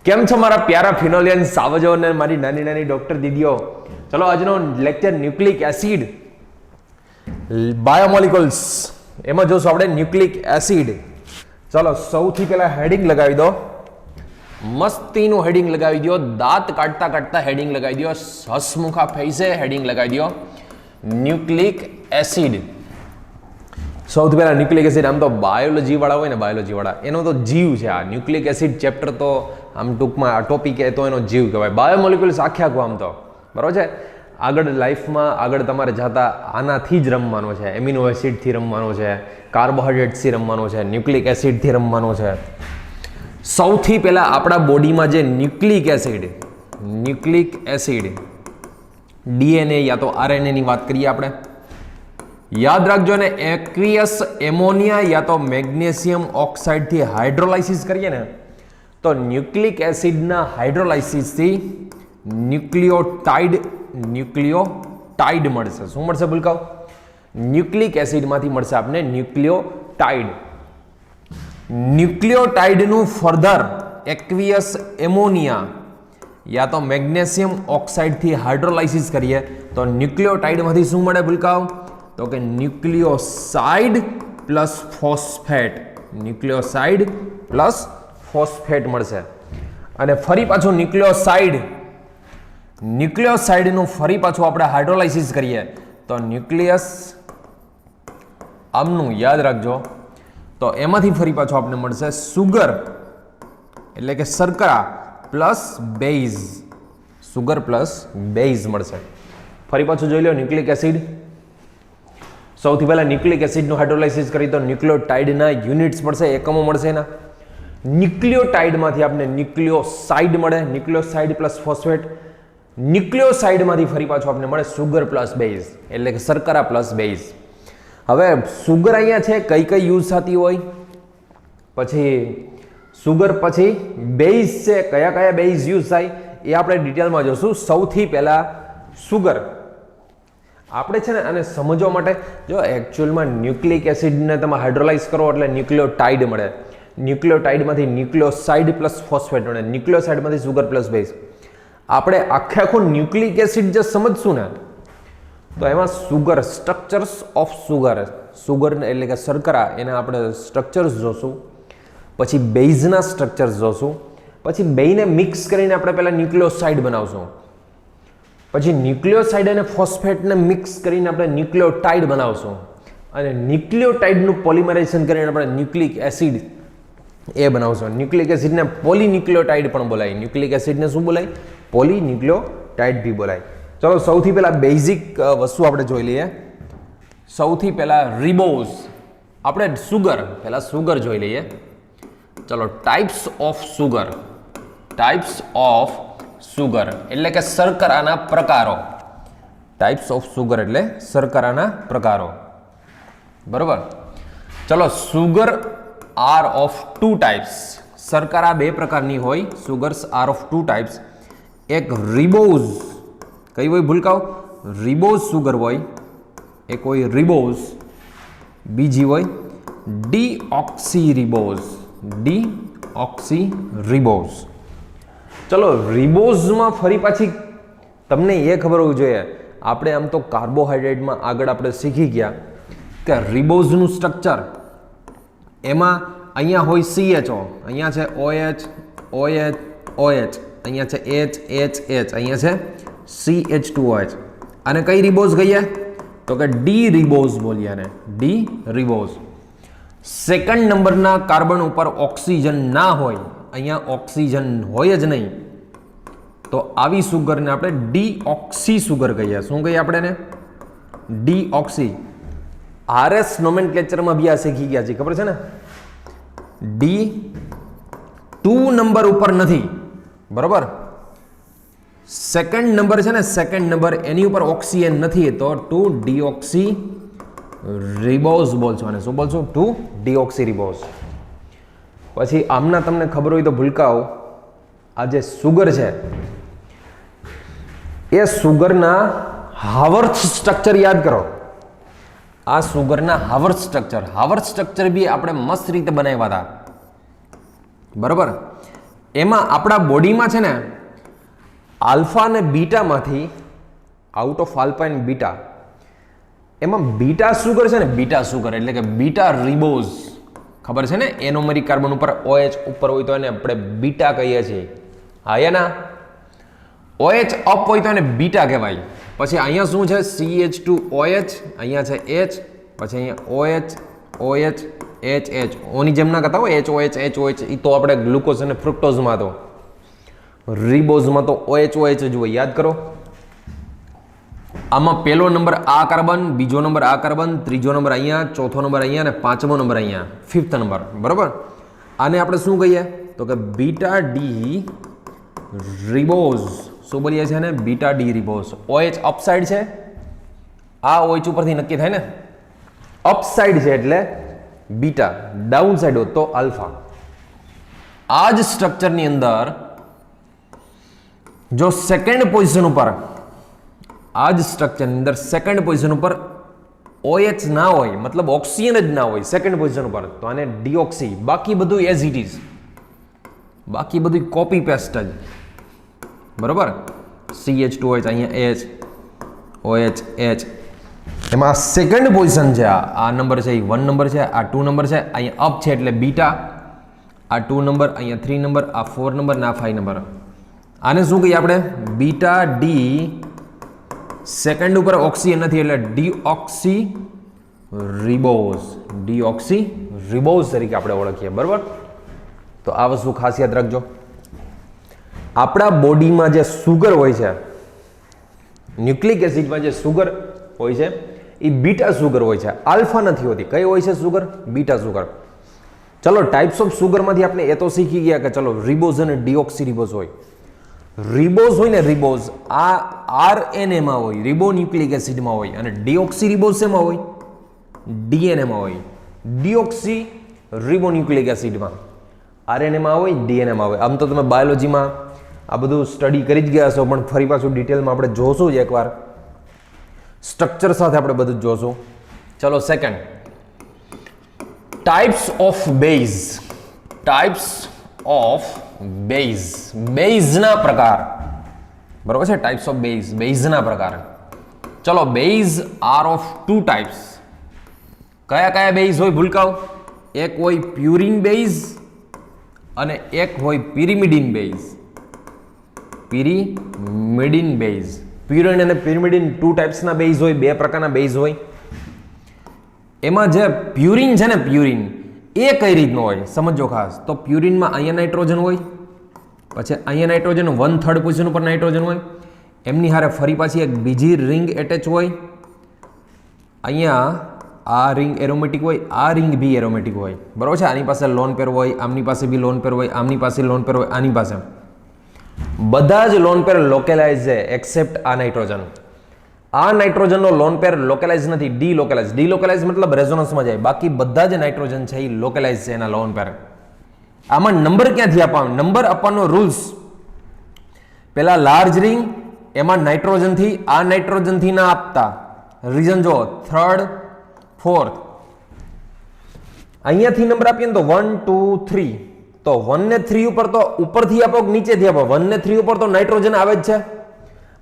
કેમ છો મારા પ્યારા ફિનોલિયન સાવજો અને મારી નાની નાની ડોક્ટર દીદીઓ. ચલો આજનો લેક્ચર ન્યુક્લિક એસિડ બાયોમોલિક્યુલ્સ એમાં જોશું આપણે ન્યુક્લિક એસિડ. ચલો સૌથી પહેલા હેડિંગ લગાવી દો, મસ્તીનું હેડિંગ લગાવી દો, દાંત કાઢતા કાઢતા હેડિંગ લગાવી દો, હસમુખા ફેસે હેડિંગ લગાવી દો, ન્યુક્લિક એસિડ. સૌથી પહેલા ન્યુક્લિક એસિડ, આમ તો બાયોલોજી વાળા હોય ને, બાયોલોજી વાળા એનો તો જીવ છે. આ ન્યુક્લિક એસિડ ચેપ્ટર તો આમ ટૂંકમાં આ ટોપિક એ તો એનો જીવ કહેવાય. બાયોમોલિક્યુલ્સ આખે આખું આમ તો બરાબર છે. આગળ લાઈફમાં આગળ તમારે જતા આનાથી જ રમવાનો છે, એમિનો એસિડથી રમવાનો છે, કાર્બોહાઈડ્રેટ્સથી રમવાનો છે, ન્યુક્લિક એસિડથી રમવાનો છે. સૌથી પહેલા આપણા બોડીમાં જે ન્યુક્લિક એસિડ ડીએનએ યા તો આરએનએ ની વાત કરીએ આપણે, યાદ રાખજો ને, એક્વિયસ એમોનિયા યા તો મેગ્નેશિયમ ઓક્સાઇડથી હાઇડ્રોલાઇસિસ કરીએ ને તો ન્યુક્લિક એસિડના હાઇડ્રોલાઇસિસથી ન્યુક્લિયોટાઇડ મળશે. શું મળશે ભૂલકાઓ? ન્યુક્લિક એસિડમાંથી મળશે આપણે ન્યુક્લિયોટાઇડ. ન્યુક્લિયોટાઇડનું ફર્ધર એક્વિયસ એમોનિયા યા તો મેગ્નેશિયમ ઓક્સાઇડથી હાઇડ્રોલાઇસિસ કરીએ તો ન્યુક્લિયોટાઇડમાંથી શું મળે ભૂલકાઓ? તો કે nucleoside plus phosphate, nucleoside plus phosphate મળશે. અને ફરી પાછું ન્યુક્લિયોસાઇડનું ફરી પાછું આપણે હાઇડ્રોલાઇસિસ કરીએ તો ન્યુક્લિયસ આમનું યાદ રાખજો, તો એમાંથી ફરી પાછું આપણે મળશે સુગર એટલે કે શર્કરા plus base, sugar plus base મળશે. ફરી પાછું જોઈ લો ન્યુક્લિક એસિડ. સૌથી પહેલા ન્યુક્લિક એસિડનું હાઇડ્રોલાઇસિસ કરી તો ન્યુક્લિયોટાઇડના યુનિટ્સ મળશે, એકમો મળશે એના. ન્યુક્લિયોટાઇડમાંથી આપણે ન્યુક્લિયોસાઇડ મળે, ન્યુક્લિયોસાઇડ પ્લસ ફોસ્ફેટ. ન્યુક્લિયોસાઇડમાંથી ફરી પાછું આપણે મળે સુગર પ્લસ બેઝ એટલે કે શર્કરા પ્લસ બેઝ. હવે સુગર અહીંયા છે, કઈ કઈ યુઝ થતી હોય, પછી સુગર, પછી બેઝ છે, કયા કયા બેઝ યુઝ થાય એ આપણે ડિટેલમાં જોશું. સૌથી પહેલા સુગર આપણે છે ને આને સમજવા માટે જો એકચ્યુઅલમાં ન્યુક્લિક એસિડને તમે હાઇડ્રોલાઇઝ કરો એટલે ન્યુક્લિયોટાઇડ મળે, ન્યુક્લિયોટાઇડમાંથી ન્યુક્લિયોસાઇડ પ્લસ ફોસ્ફેટ મળે, ન્યુક્લિયોસાઇડમાંથી સુગર પ્લસ બેઝ. આપણે આખે આખું ન્યુક્લિક એસિડ જે સમજશું ને તો એમાં સુગર, સ્ટ્રક્ચર્સ ઓફ સુગર એટલે કે શર્કરા, એના આપણે સ્ટ્રક્ચર્સ જોશું, પછી બેઝના સ્ટ્રક્ચર્સ જોશું, પછી બેયને મિક્સ કરીને આપણે પહેલાં ન્યુક્લિયોસાઇડ બનાવશું, પછી ન્યુક્લિયોસાઇડ અને ફોસ્ફેટને મિક્સ કરીને આપણે ન્યુક્લિયોટાઇડ બનાવશું, અને ન્યુક્લિયોટાઇડનું પોલિમરાઇઝેશન કરીને આપણે ન્યુક્લિક એસિડ એ બનાવશું. ન્યુક્લિક એસિડને પોલીન્યુક્લિયોટાઇડ પણ બોલાય. ન્યુક્લિક એસિડને શું બોલાય? પોલીન્યુક્લિયોટાઇડ બી બોલાય. ચલો સૌથી પહેલા બેઝિક વસ્તુ આપણે જોઈ લઈએ. સૌથી પહેલા રિબોઝ, આપણે પહેલા સુગર જોઈ લઈએ. ચલો ટાઈપ્સ ઓફ સુગર એટલે કે શર્કરાના પ્રકારો. ટાઈપ્સ ઓફ સુગર એટલે શર્કરાના પ્રકારો, બરોબર. ચલો sugar are of two types. શર્કરા બે પ્રકારની હોય, sugars are of two types. એક રિબોઝ, કઈ હોય ભૂલકાઓ? રિબોઝ સુગર હોય, એક હોય રિબોઝ, બીજી હોય ડીઓક્સીરિબોઝ. ચલો રિબોઝમાં ફરી પાછી તમને એ ખબર હોવી જોઈએ, આપણે આમ તો કાર્બોહાઈડ્રેટમાં આગળ આપણે શીખી ગયા કે રિબોઝનું સ્ટ્રક્ચર એમાં અહીંયા હોય CHO, અહીંયા છે OH, અહીંયા છે H, અહીંયા છે CH2OH. અને કઈ રિબોઝ કહીએ? તો કે ડી રિબોઝ બોલીએ ને, ડી રિબોઝ. સેકન્ડ નંબરના કાર્બન ઉપર ઓક્સિજન ના હોય, અહીંયા ઓક્સિજન હોય જ નહીં, તો આવી સુગરને આપણે ડીઓક્સી સુગર કહીએ. શું કહીએ આપણે એને? ડીઓક્સી. RS નોમેનક્લેચરમાં બી આ શીખી ગયા છે, ખબર છે ને? ડી 2 નંબર ઉપર નથી, બરોબર. સેકન્ડ નંબર છે ને, સેકન્ડ નંબર એની ઉપર ઓક્સિજન નથી તો 2-ડીઓક્સી રિબોઝ બોલશો. અને શું બોલશો? 2-ડીઓક્સી રિબોઝ. પછી આમના તમને ખબર હોય તો ભૂલકાઓ, આ જે સુગર છે એ સુગરના હાવર્થ સ્ટ્રક્ચર યાદ કરો. આ સુગરના હાવર્થ સ્ટ્રક્ચર બી આપણે મસ્ત રીતે બનાવ્યા હતા, બરોબર. એમાં આપણા બોડીમાં છે ને આલ્ફા અને બીટામાંથી out of alpha and beta એમાં બીટા સુગર છે ને, બીટા સુગર એટલે કે બીટા રિબોઝ, ખબર છે ને, એનોમેરિક કાર્બન ઉપર OH ઉપર હોય તો એને આપણે બીટા કહીએ છીએ. હા એના OH અપ હોય તો એને બીટા કહેવાય. પછી અહીંયા શું છે, CH2OH, અહીંયા છે H, પછી અહીંયા OH, H ઓની જેમ ના કરતા હોય HOH, એ તો આપણે ગ્લુકોઝ અને ફ્રુક્ટોઝમાં તો, રિબોઝમાં તો OH જ હોય, યાદ કરો. આમાં પહેલો નંબર આ કાર્બન, બીજો નંબર આ કાર્બન, ત્રીજો નંબર અહીંયા, ચોથો નંબર અહીંયા અને પાંચમો નંબર અહીંયા, ફિફ્થ નંબર, બરોબર. આને આપણે શું કહીએ તો કે બીટા ડી રિબોઝ. શું બોલીએ છીએ ને, beta D ribose. OH upside છે, આ OH ઉપરથી નક્કી થાય ને, અપસાઇડ છે એટલે બીટા, ડાઉન સાઇડ હોય તો આલ્ફા. આ જ સ્ટ્રક્ચરની અંદર જો સેકન્ડ પોઝિશન ઉપર, આ જ સ્ટ્રક્ચરની અંદર સેકન્ડ પોઝિશન ઉપર OH ના હોય, મતલબ ઓક્સિજન જ ના હોય સેકન્ડ પોઝિશન ઉપર, તો આને ડીઓક્સી. બાકી બધું એઝ ઇટ ઇઝ, બાકી બધું કોપી પેસ્ટ જ, બરોબર. CH2OH, અહીંયા H, OH, H. એમાં સેકન્ડ પોઝિશન છે, આ નંબર છે એ 1 નંબર છે, આ 2 નંબર છે, અહીંયા અપ છે એટલે બીટા, આ 2 નંબર, અહીંયા 3 નંબર, આ 4 નંબર ને આ 5 નંબર. આને શું કહીએ આપણે, બીટા ડી સેકન્ડ ઉપર ઓક્સિજન નથી એટલે ડીઓક્સી રિબોઝ, ડીઓક્સી રિબોઝ તરીકે આપણે ઓળખીએ, બરોબર. તો આ વસ્તુ ખાસ યાદ રાખજો. આપણા બોડીમાં જે સુગર હોય છે, ન્યુક્લિક એસિડમાં જે સુગર હોય છે એ બીટા સુગર હોય છે, આલ્ફા નથી હોતી. કઈ હોય છે સુગર, બીટા સુગર. ચલો ટાઈપ્સ ઓફ સુગરમાંથી આપણે એ તો શીખી ગયા કે ચલો રિબોઝ અને ડીઓક્સી રિબોઝ હોય. રિબોઝ હોય ને, રિબોઝ આ RNA માં હોય, રિબો ન્યુક્લિક એસિડમાં હોય, અને ડીઓક્સી રિબોઝ શેમાં હોય, DNA માં હોય. ડીઓક્સી રિબો ન્યુક્લિક એસિડમાં, RNA માં હોય, DNA માં હોય. આમ તો તમે બાયોલોજીમાં આ બધું સ્ટડી કરી જ ગયા છો, પણ ફરી પાછું ડિટેલમાં આપણે જોશું જ એકવાર, સ્ટ્રક્ચર સાથે આપણે બધું જોશું. ચલો second, types of base. Types of base, બેઝના પ્રકાર, બરોબર છે. ટાઈપ્સ ઓફ બેઝ, બેઝના પ્રકાર. ચલો બેઝ આર ઓફ 2 ટાઈપ્સ. કયા કયા બેઝ હોય ભૂલકાઓ, એક હોય પ્યુરિન બેઝ અને એક હોય pyrimidine base. Pyrimidine base, purine અને પિરિમિડિન 2 ટાઈપ્સના બેઝ હોય, 2 પ્રકારના બેઝ હોય. એમાં જે પ્યુરિન છે ને, પ્યુરિન એ કઈ રીતનો હોય સમજો ખાસ. તો પ્યુરિનમાં અહીંયા નાઇટ્રોજન હોય, પછી અહીંયા નાઇટ્રોજન 1/3 પોઝિશન ઉપર નાઇટ્રોજન હોય, એમની હારે ફરી પાછી એક બીજી રિંગ એટેચ હોય. અહીંયા આ રિંગ એરોમેટિક હોય, આ રિંગ બી એરોમેટિક હોય, બરોબર છે. આની પાસે લોન પેર હોય, આમની પાસે બી લોન પેર હોય, આમની પાસે લોન પેર હોય, આની પાસે, બધા જ લોન પેર લોકલાઇઝ છે એક્સેપ્ટ આ નાઇટ્રોજન. આ નાઇટ્રોજનનો લોન પેર લોકલાઇઝ નથી, ડીલોકલાઇઝ. ડીલોકલાઇઝ મતલબ રેઝોનન્સમાં જાય, બાકી બધા જ નાઇટ્રોજન છે એ લોકલાઇઝ છે એના લોન પેર. આમાં નંબર ક્યાંથી આપવાનો, નંબર આપવાનો રૂલ્સ, પેલા લાર્જ રિંગ એમાં નાઇટ્રોજનથી, આ નાઇટ્રોજનથી ના આપતા. રીઝન જો 3rd 4th, અહીંયાથી નંબર આપીએ ને તો 1 2 3, તો 1 ને 3 ઉપર તો ઉપરથી આપો કે નીચેથી આપો, 1 ને 3 ઉપર તો નાઇટ્રોજન આવે જ છે,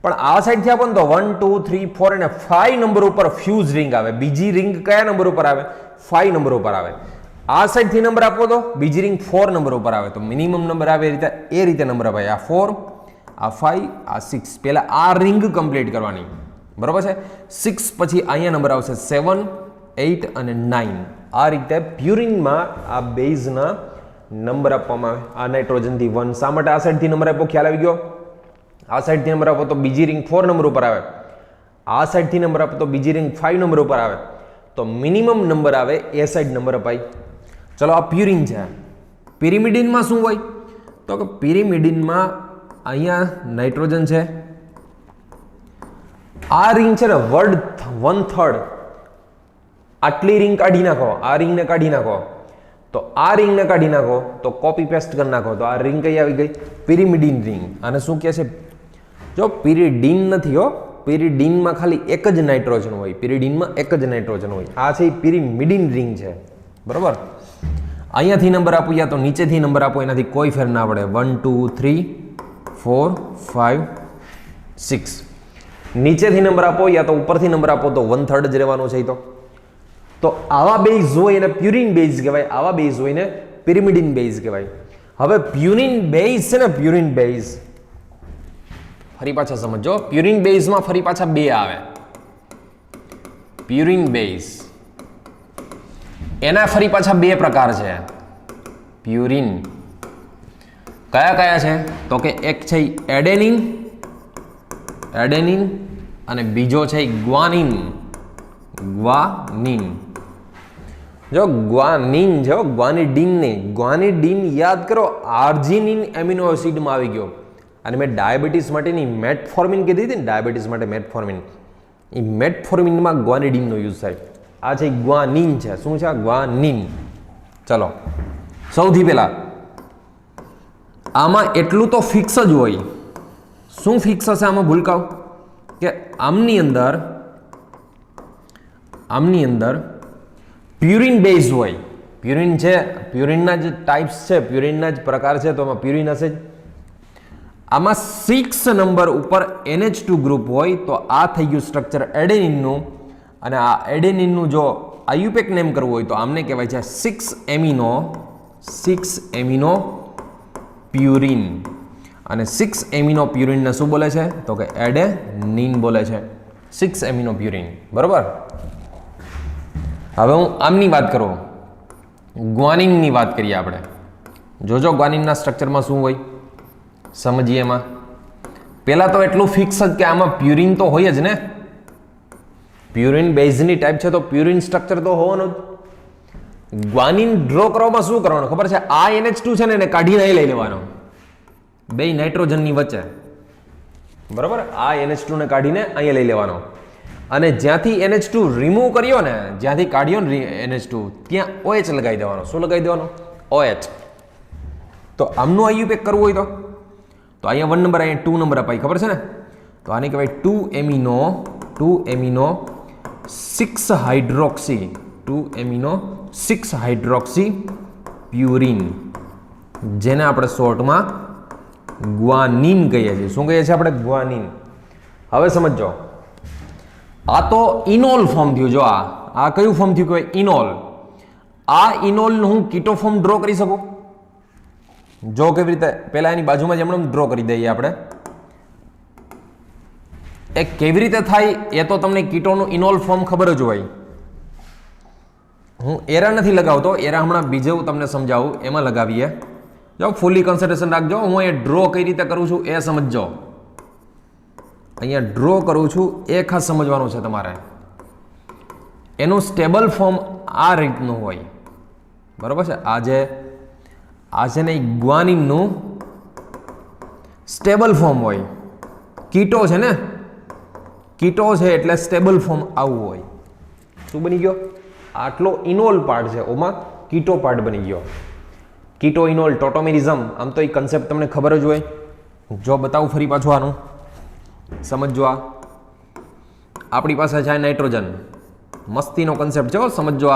પણ આ સાઈડથી આપો ને તો 1 2 3 4 અને 5 નંબર ઉપર ફ્યુઝ રિંગ આવે. બીજી રિંગ કયા નંબર ઉપર આવે, 5 નંબર ઉપર આવે. આ સાઈડથી નંબર આપો તો બીજી રિંગ 4 નંબર ઉપર આવે, તો મિનિમમ નંબર આવે એ રીતે નંબર અપાય. આ 4, આ 5, આ 6. પહેલા આ રિંગ કમ્પ્લીટ કરવાની, બરોબર છે. 6 પછી અહીંયા નંબર આવશે 7 8 અને 9. આ રીતે પ્યુરિનમાં આ બેઝના નંબર આપવામાં આવે. આ નાઇટ્રોજનથી 1, શા માટે આ સાઈડથી નંબર આપ્યો, ખ્યાલ આવી ગયો. આ સાઈડથી નંબર આપો તો બીજી રિંગ 4 નંબર ઉપર આવે, આ સાઈડથી નંબર આપો તો બીજી રિંગ 5 નંબર ઉપર આવે, તો મિનિમમ નંબર આવે એ સાઈડ નંબર અપાય. ચલો આ પ્યુરિન છે. પિરિમિડિનમાં શું હોય તો કે પિરિમિડિનમાં અહીંયા નાઇટ્રોજન છે, આ રિંગ છે ને 1/3, આટલી રિંગ કાઢી નાખો, આ રિંગને કાઢી નાખો, તો આ રિંગને કાઢી નાખો તો કોપી પેસ્ટ કરી નાખો, તો આ રિંગ કઈ આવી ગઈ, પિરિમિડિન રિંગ. આને શું કહે છે, જો પિરિડીન નથી હો, પિરિડીનમાં ખાલી એક જ નાઇટ્રોજન હોય, પિરિડીનમાં એક જ નાઇટ્રોજન હોય. આ છે પિરિમિડિન રિંગ છે, બરોબર. અહીંયાથી નંબર આપું યા તો નીચેથી નંબર આપો, એનાથી કોઈ ફેર ના પડે. 1 2 3 4 5 6. નીચેથી નંબર આપો યા તો ઉપરથી નંબર આપો તો 1/3 જ રહેવાનો છે. તો આવા બેઝ હોય એને પ્યુરિન બેઝ કહેવાય, આવા બેઝ હોય ને પિરિમિડિન બેઝ કહેવાય. હવે પ્યુરિન બેઝ છે ને, પ્યુરિન બેઝ ફરી પાછા સમજો. પ્યુરિન બેઝમાં ફરી પાછા બે આવે. પ્યુરિન બેઝ એના ફરી પાછા બે પ્રકાર છે. પ્યુરિન કયા કયા છે તો કે એક છે એડેનિન, એડેનિન, અને બીજો છે ગ્વાનિન, ગ્વાનિન. જો ગ્વાનિન છે, ગ્વાનિડીન નહીં. ગ્વાનિડીન યાદ કરો, આર્જિનિન એમિનો એસિડમાં આવી ગયો. અને મેં ડાયાબિટીસ માટેની મેટફોર્મિન કીધી હતી ને, ડાયાબિટીસ માટે મેટફોર્મિન, એ મેટફોર્મિનમાં ગ્વાનિડીનનો યુઝ થાય. આ છે ગ્વાનિન છે. શું છે? ગ્વાનિન. ચલો, સૌથી પહેલા આમાં એટલું તો ફિક્સ જ હોય. શું ફિક્સ હશે આમાં ભૂલકાઓ? કે આમની અંદર પ્યુરિન બેઝ હોય. પ્યુરિન છે, પ્યુરિનના જ ટાઈપ્સ છે, પ્યુરિનના જ પ્રકાર છે, તો આમાં પ્યુરિન હશે જ. આમાં 6 નંબર ઉપર NH2 ગ્રુપ હોય તો આ થઈ ગયું સ્ટ્રક્ચર એડેનિનનું. અને આ એડેનિનનું જો આયુપેક નેમ કરવું હોય તો આમને કહેવાય છે 6 એમિનો પ્યુરિન. અને 6 એમિનો પ્યુરિનને શું બોલે છે તો કે એડેનિન બોલે છે. 6 એમિનો પ્યુરિન. બરોબર. હવે હું આમની વાત કરું, ગ્વાનિનની વાત કરીએ આપણે. જોજો ગ્વાનિનના સ્ટ્રક્ચરમાં શું હોય સમજીએ. એમાં પહેલાં તો એટલું ફિક્સ જ કે આમાં પ્યુરિન તો હોય જ ને. પ્યુરિન બેઝની ટાઈપ છે તો પ્યુરિન સ્ટ્રક્ચર તો હોવાનું જ. ગ્વાનિન ડ્રો કરવામાં શું કરવાનું ખબર છે? આ NH2 છે ને એને કાઢીને અહીં લઈ લેવાનો, બે નાઇટ્રોજનની વચ્ચે. બરાબર. આ NH2 ને કાઢીને અહીંયા લઈ લેવાનો. અને જ્યાંથી NH2 રિમૂવ કર્યો ને, જ્યાંથી કાઢ્યો ને NH2, ત્યાં OH લગાવી દેવાનો. શું લગાવી દેવાનો? OH. તો આમનું આયુપેક કરવું હોય તો અહીંયા 1 નંબર, અહીંયા 2 નંબર અપાય, ખબર છે ને? તો આને કહેવાય 2 amino 6 hydroxy, 2 amino 6 hydroxy purine, જેને આપણે શોર્ટમાં ગ્વાનિન કહીએ છીએ. શું કહીએ છીએ આપણે? ગ્વાનિન. હવે સમજો, આ તો ઇનોલ ફોર્મ થયું. જો આ કયું ફોર્મ થયું કહેવાય? ઇનોલ. આ ઇનોલનું હું કીટો ફોર્મ ડ્રો કરી શકું? જો કેવી રીતે, પહેલા એની બાજુમાં જ એમણે ડ્રો કરી દઈએ આપણે. એ કેવી રીતે થાય એ તો તમને કીટોનું ઇનોલ ફોર્મ ખબર જ હોય. હું એરા નથી લગાવતો, એરા હમણાં બીજું તમને સમજાવું, એમાં લગાવીએ. જો ફૂલી કોન્સન્ટ્રેશન રાખજો. હું અહીંયા ડ્રો કઈ રીતે કરું છું એ સમજજો. અહીંયા ડ્રો કરું છું એ ખાસ સમજવાનું છે તમારે. એનું સ્ટેબલ ફોર્મ આ રીતનું હોય. બરાબર છે? આ છે ને ગ્વાનિનનું સ્ટેબલ ફોર્મ હોય. કીટો છે ને, કીટો છે એટલે સ્ટેબલ ફોર્મ આવું હોય. શું બની ગયો? આટલો ઇનોલ પાર્ટ છે, ઓમાં કીટો પાર્ટ બની ગયો. કીટો ઇનોલ ટોટોમેરિઝમ. આમ તો એ કન્સેપ્ટ તમને ખબર જ હોય. જો બતાવું ફરી પાછું આનું સમજો. આપણી પાસે છે નાઇટ્રોજન. મસ્તીનો કન્સેપ્ટ છે, સમજો.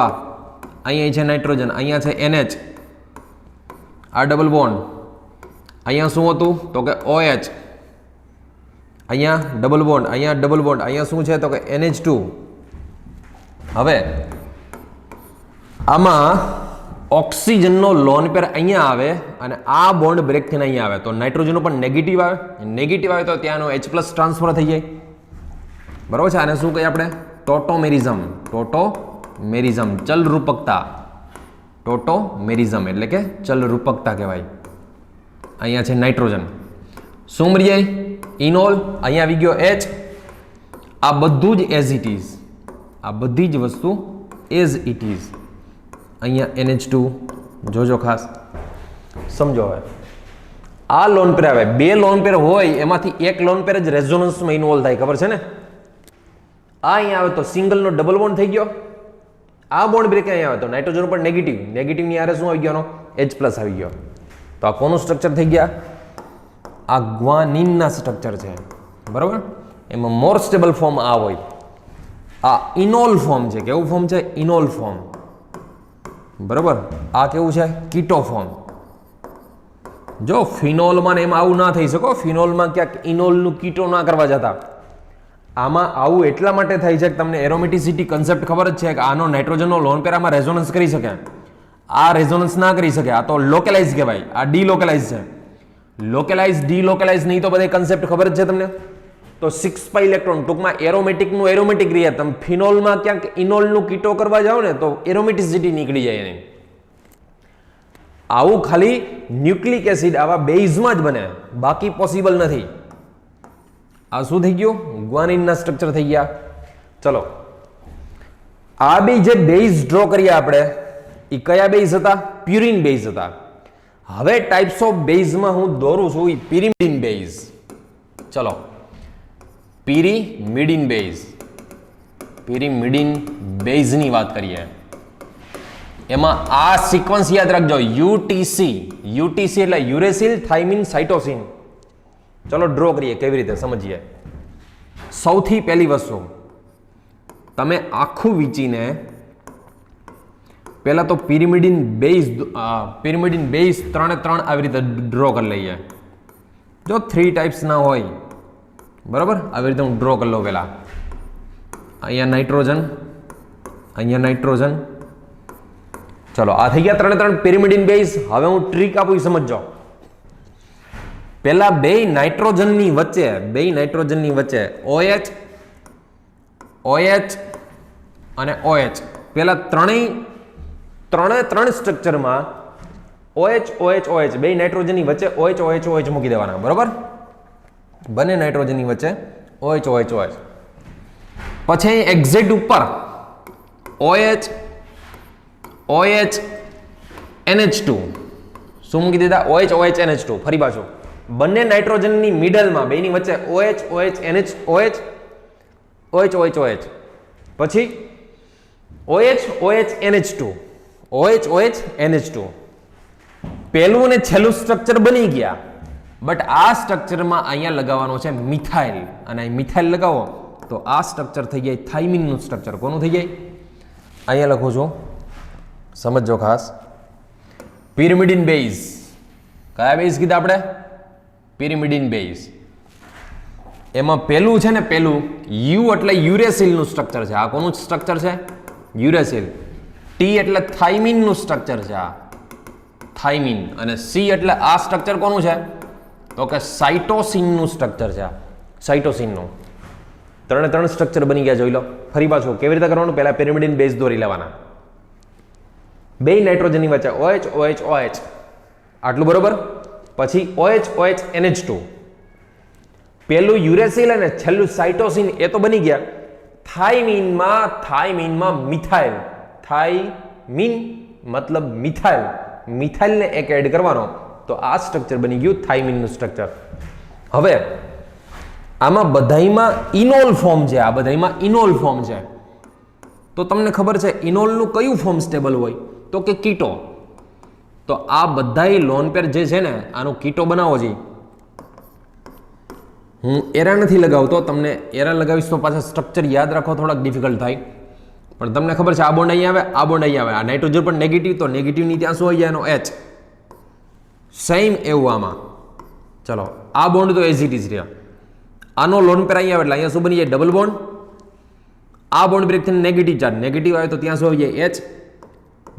અહીંયા છે નાઇટ્રોજન, અહીંયા છે NH, આ ડબલ બોન્ડ. અહીંયા શું હતું તો કે OH, અહીંયા ડબલ બોન્ડ, અહીંયા ડબલ બોન્ડ, અહીંયા શું છે તો કે NH2. હવે આમાં ઓક્સિજનનો લોન પેર અહીંયા આવે અને આ બોન્ડ બ્રેક થઈને અહીંયા આવે તો નાઇટ્રોજનનો પણ નેગેટિવ આવે. નેગેટિવ આવે તો ત્યાંનો H+ ટ્રાન્સફર થઈ જાય. બરાબર છે? આને શું કહીએ આપણે? ટોટોમેરિઝમ. ટોટોમેરિઝમ, ચલ રૂપકતા. ટોટોમેરિઝમ એટલે કે ચલ રૂપકતા કહેવાય. અહીંયા છે નાઇટ્રોજન. શું મળી જાય? ઇનોલ. અહીંયા આવી ગયો H. આ બધું જ એઝ ઇટ ઇઝ. આ બધી જ વસ્તુ એઝ ઇટ ઇઝ. અહીંયા NH2 જોજો ખાસ સમજો. હવે આ લોન પેર આવે, બે લોન પેર હોય એમાંથી એક લોન પેર જ રેઝોનન્સમાં ઇન્વોલ્વ થાય, ખબર છે ને? આ અહીંયા આવે તો સિંગલનો ડબલ બોન્ડ થઈ ગયો. આ બોન્ડ બ્રેક અહીંયા આવે તો નાઇટ્રોજન પર નેગેટિવ, નેગેટિવની આરે શું આવી ગયો? H+ આવી ગયો. તો આ કોનું સ્ટ્રક્ચર થઈ ગયા? આ ગ્વાનિનના સ્ટ્રક્ચર છે. બરાબર? એમાં મોર સ્ટેબલ ફોર્મ આ હોય. આ ઇનોલ ફોર્મ છે. કેવું ફોર્મ છે? ઇનોલ ફોર્મ. બરાબર, આ કેવું છે? કીટો ફોર્મ. જો ફિનોલમાં ને એમાં આવું ના થઈ શકો, ફિનોલમાં ક્યાંક ઇનોલનું કીટો ના કરવા જતા. આમાં આવું એટલા માટે થાય છે કે તમને એરોમેટિસિટી કન્સેપ્ટ ખબર જ છે કે આનો નાઇટ્રોજનનો લોન પેર આમાં રેઝોનન્સ કરી શકે, આ રેઝોનન્સ ના કરી શકે, આ તો લોકલાઇઝ કહેવાય, આ ડીલોકેલાઇઝ છે. લોકલાઇઝ ડીલોકેલાઇઝ નહીં તો બધા કન્સેપ્ટ ખબર જ છે તમને. તો 6 પાઈ ઇલેક્ટ્રોન, ટૂંકમાં એરોમેટિકનું એરોમેટિક રિયા, તમે ફિનોલમાં ક્યાંક ઇનોલનું કીટો કરવા જાઓ ને તો એરોમેટિસિટી નીકળી જાય એની. આવું ખાલી ન્યુક્લિક એસિડ આવા બેઝમાં જ બને, બાકી પોસિબલ નથી. આ શું થઈ ગયું? ગ્વાનિનના સ્ટ્રક્ચર થઈ ગયા. ચલો, આ બે જે બેઝ ડ્રો કર્યા આપણે, એ કયા બેઝ હતા? પ્યુરિન બેઝ હતા. હવે ટાઈપ્સ ઓફ બેઝમાં હું દોરું છું એ પિરિમિડિન બેઝ. ચલો, પિરિમિડિન બેઝ, પિરિમિડિન બેઝની વાત કરીએ. એમાં આ સિક્વન્સ યાદ રાખજો, યુટીસી. યુટીસી એટલે યુરેસિલ થાઇમિન સાઇટોસિન. ચલો ડ્રો કરીએ, કેવી રીતે સમજીએ. સૌથી પહેલી વસ્તુ, તમે આખું વીંચીને પહેલા તો પિરિમિડિન બેઝ ત્રણે ત્રણ આવી રીતે ડ્રો કરી લઈએ. જો 3 ટાઈપ્સ ના હોય, બરાબર, આવી રીતે હું ડ્રો કરી લઉં. પહેલા અહીંયા નાઇટ્રોજન, અહીંયા નાઇટ્રોજન. ચલો, આ થઈ ગયા ત્રણે પિરિમિડિન બેઝ. હવે હું ટ્રીક આપું, સમજજો. પહેલા બે નાઇટ્રોજનની વચ્ચે OH અને OH, પહેલા ત્રણ સ્ટ્રક્ચરમાં OH બે નાઇટ્રોજનની વચ્ચે OH મૂકી દેવાના, બરોબર? બંને નાઇટ્રોજનની વચ્ચે OH. પછી એક્ઝેક્ટ ઉપર OH NH2 શું મૂકી દીધા? OH NH2. ફરી પાછું, બંને નાઇટ્રોજનની મિડલમાં, બેની વચ્ચે OH. પછી OH NH2. પહેલું અને છેલ્લું સ્ટ્રક્ચર બની ગયા, બટ આ સ્ટ્રક્ચરમાં અહીંયા લગાવવાનો છે મિથાઇલ, અને અહીં મિથાઇલ લગાવો તો આ સ્ટ્રક્ચર થઈ જાય થાઇમિનનું સ્ટ્રક્ચર. કોનું થઈ જાય? અહીંયા લખું છું, સમજો ખાસ. Pyrimidine base. કયા બેઝ કીધા આપણે? Pyrimidine base. એમાં પહેલું છે ને, પહેલું યુ એટલે યુરેસિલનું સ્ટ્રક્ચર છે. આ કોનું સ્ટ્રક્ચર છે? યુરેસિલ. ટી એટલે થાઇમિનનું સ્ટ્રક્ચર છે, આ થાઇમિન. અને સી એટલે આ સ્ટ્રક્ચર કોનું છે? તો કે સાઇટોસિનનું સ્ટ્રક્ચર છે, આ સાઇટોસિનનું. ત્રણ સ્ટ્રક્ચર બની ગયા, જોઈ લો. ફરી પાછું કેવી રીતે કરવાનું? પહેલા પિરિમિડિન બેઝ દોરી લેવાના, બે નાઇટ્રોજનની વચ્ચે OH. આટલું બરોબર. પછી OH NH2. પહેલું યુરેસિલ અને છેલ્લું સાઇટોસિન, એ તો બની ગયા. થાઇમિનમાં મિથાઇલ. થાઇમિન મતલબ મિથાઇલ. મિથાઇલને એક એડ કરવાનો, તો આ સ્ટ્રક્ચર બની ગયું થાઇમિનનું સ્ટ્રક્ચર. હવે આમાં બધાયમાં ઇનોલ ફોર્મ છે, આ બધાયમાં ઇનોલ ફોર્મ છે. તો તમને ખબર છે ઇનોલનું કયું ફોર્મ સ્ટેબલ હોય? તો કે કીટો. તો આ બધાય લોન પેર જે છે ને, આનું કીટો બનાવો છે. હું એરા નથી લગાવતો, તમને એરા લગાવીશ તો પાછા સ્ટ્રક્ચર યાદ રાખો થોડાક ડિફિકલ્ટ થાય. પણ તમને ખબર છે આ બોન્ડ અહીં આવે, આ બોન્ડ અહીં આવે. આ નાઇટ્રોજન પણ નેગેટિવ, તો નેગેટિવની ત્યાં શું આવી જાય? એનો H. સેમ એવું આમાં. ચલો, આ બોન્ડ તો એઝ ઇટ ઇઝ રહ્યા. આનો લોન પેર અહીં આવે એટલે અહીંયા શું બની જાય? Double bond. આ બોન્ડ બ્રેક થઈને નેગેટિવ ચાર્જ, નેગેટિવ આવે તો ત્યાં શું આવી જાય? H.